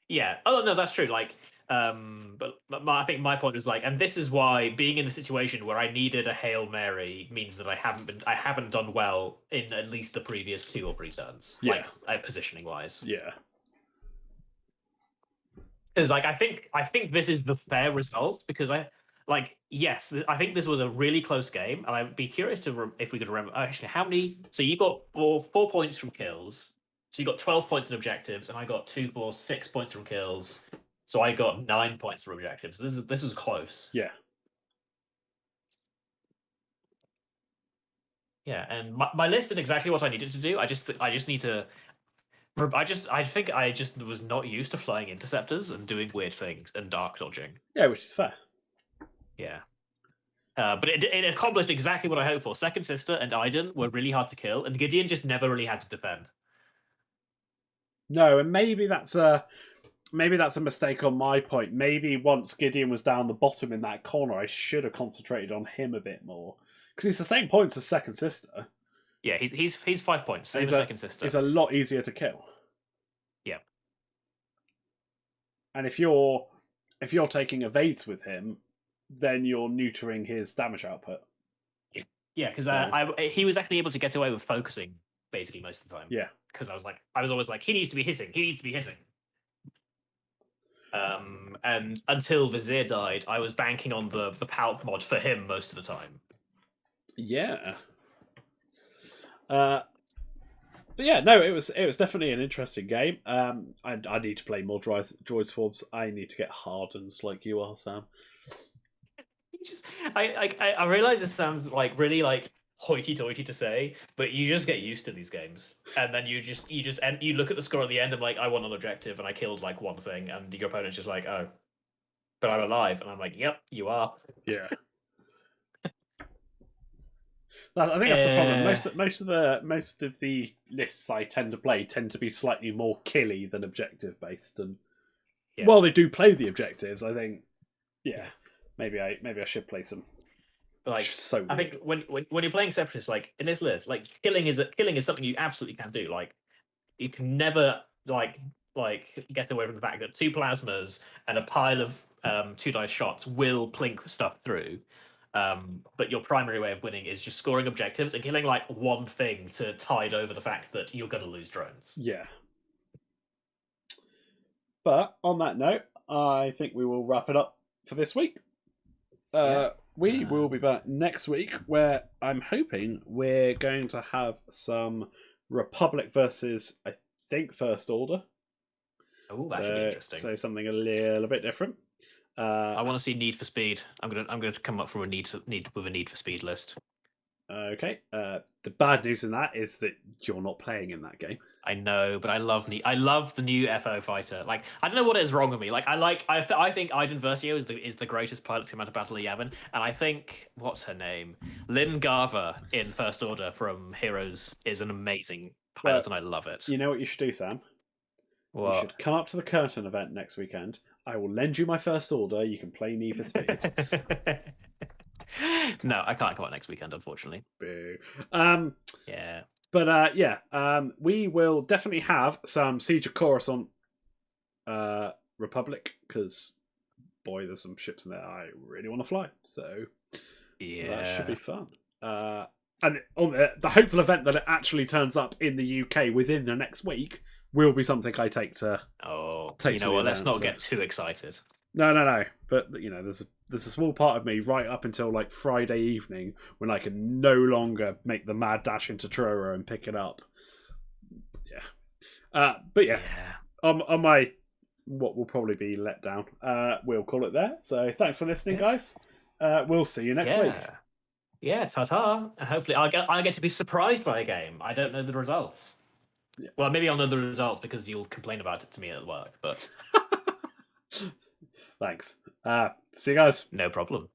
Speaker 2: Yeah. Oh no, that's true. Like, but I think my point was like, and this is why being in the situation where I needed a Hail Mary means that I haven't done well in at least the previous 2 or 3 turns.
Speaker 1: Yeah.
Speaker 2: Like positioning wise.
Speaker 1: Yeah.
Speaker 2: Because like I think this is the fair result because yes, I think this was a really close game, and I'd be curious to if we could remember actually how many. So you got 4 points from kills, so you got 12 points in objectives, and I got 2, 4, 6 points from kills, so I got 9 points from objectives. This is close.
Speaker 1: Yeah.
Speaker 2: Yeah, and my list did exactly what I needed to do. I just need to. I think I just was not used to flying interceptors and doing weird things and dark dodging.
Speaker 1: Yeah, which is fair.
Speaker 2: Yeah. But it accomplished exactly what I hoped for. Second Sister and Iden were really hard to kill, and Gideon just never really had to defend.
Speaker 1: No, and maybe that's a mistake on my point. Maybe once Gideon was down the bottom in that corner, I should have concentrated on him a bit more because he's the same points as Second Sister.
Speaker 2: Yeah, he's 5 points. Same as Second Sister.
Speaker 1: He's a lot easier to kill.
Speaker 2: Yeah.
Speaker 1: And if you're taking evades with him, then you're neutering his damage output.
Speaker 2: Yeah, because he was actually able to get away with focusing basically most of the time.
Speaker 1: Yeah.
Speaker 2: Because I was always like, he needs to be hitting. He needs to be hitting. And until Vizier died, I was banking on the Palp mod for him most of the time.
Speaker 1: Yeah. But yeah, no, it was definitely an interesting game. I need to play more droid swarms. I need to get hardened like you are, Sam.
Speaker 2: I realize this sounds like really like hoity-toity to say, but you just get used to these games, and then you look at the score at the end and like, I won an objective and I killed like 1 thing, and your opponent's just like, oh, but I'm alive, and I'm like, yep, you are.
Speaker 1: Yeah. I think that's the problem. Most of the lists I tend to play tend to be slightly more killy than objective based, and while they do play the objectives, I think, maybe I should play some.
Speaker 2: But like, I think when you're playing Separatists, like in this list, like killing is something you absolutely can do. Like, you can never like get away from the fact that 2 plasmas and a pile of 2 dice shots will plink stuff through. But your primary way of winning is just scoring objectives and killing like 1 thing to tide over the fact that you're going to lose drones.
Speaker 1: Yeah. But on that note, I think we will wrap it up for this week. We will be back next week, where I'm hoping we're going to have some Republic versus, I think, First Order.
Speaker 2: Oh, that should be interesting.
Speaker 1: So something a little bit different.
Speaker 2: I want to see Need for Speed. I'm gonna come up from a need for Speed list.
Speaker 1: Okay. The bad news in that is that you're not playing in that game.
Speaker 2: I know, but I love the new FO fighter. Like, I don't know what is wrong with me. Like, I think Aiden Versio is the greatest pilot to come out of Battle 11, and I think what's her name, Lynn Garver in First Order from Heroes is an amazing pilot, and I love it.
Speaker 1: You know what you should do, Sam? You should
Speaker 2: What?
Speaker 1: come up to the Curtain event next weekend. I will lend you my First Order. You can play Need for Speed.
Speaker 2: No, I can't come out next weekend, unfortunately.
Speaker 1: Boo.
Speaker 2: Yeah.
Speaker 1: But we will definitely have some Siege of Chorus on Republic, because boy, there's some ships in there I really want to fly. So that should be fun. And on the hopeful event that it actually turns up in the UK within the next week will be something I take to.
Speaker 2: Oh,
Speaker 1: take
Speaker 2: you
Speaker 1: to
Speaker 2: know
Speaker 1: the
Speaker 2: what? Let's
Speaker 1: event,
Speaker 2: not get too excited.
Speaker 1: No. But there's a small part of me right up until like Friday evening when I can no longer make the mad dash into Truro and pick it up. Yeah. But yeah. On my what will probably be let down, we'll call it there. So thanks for listening, guys. We'll see you next week.
Speaker 2: Yeah, ta-ta. Hopefully I get to be surprised by a game. I don't know the results.
Speaker 1: Yeah.
Speaker 2: Well, maybe I'll know the results because you'll complain about it to me at work, but
Speaker 1: Thanks. See you guys.
Speaker 2: no problem.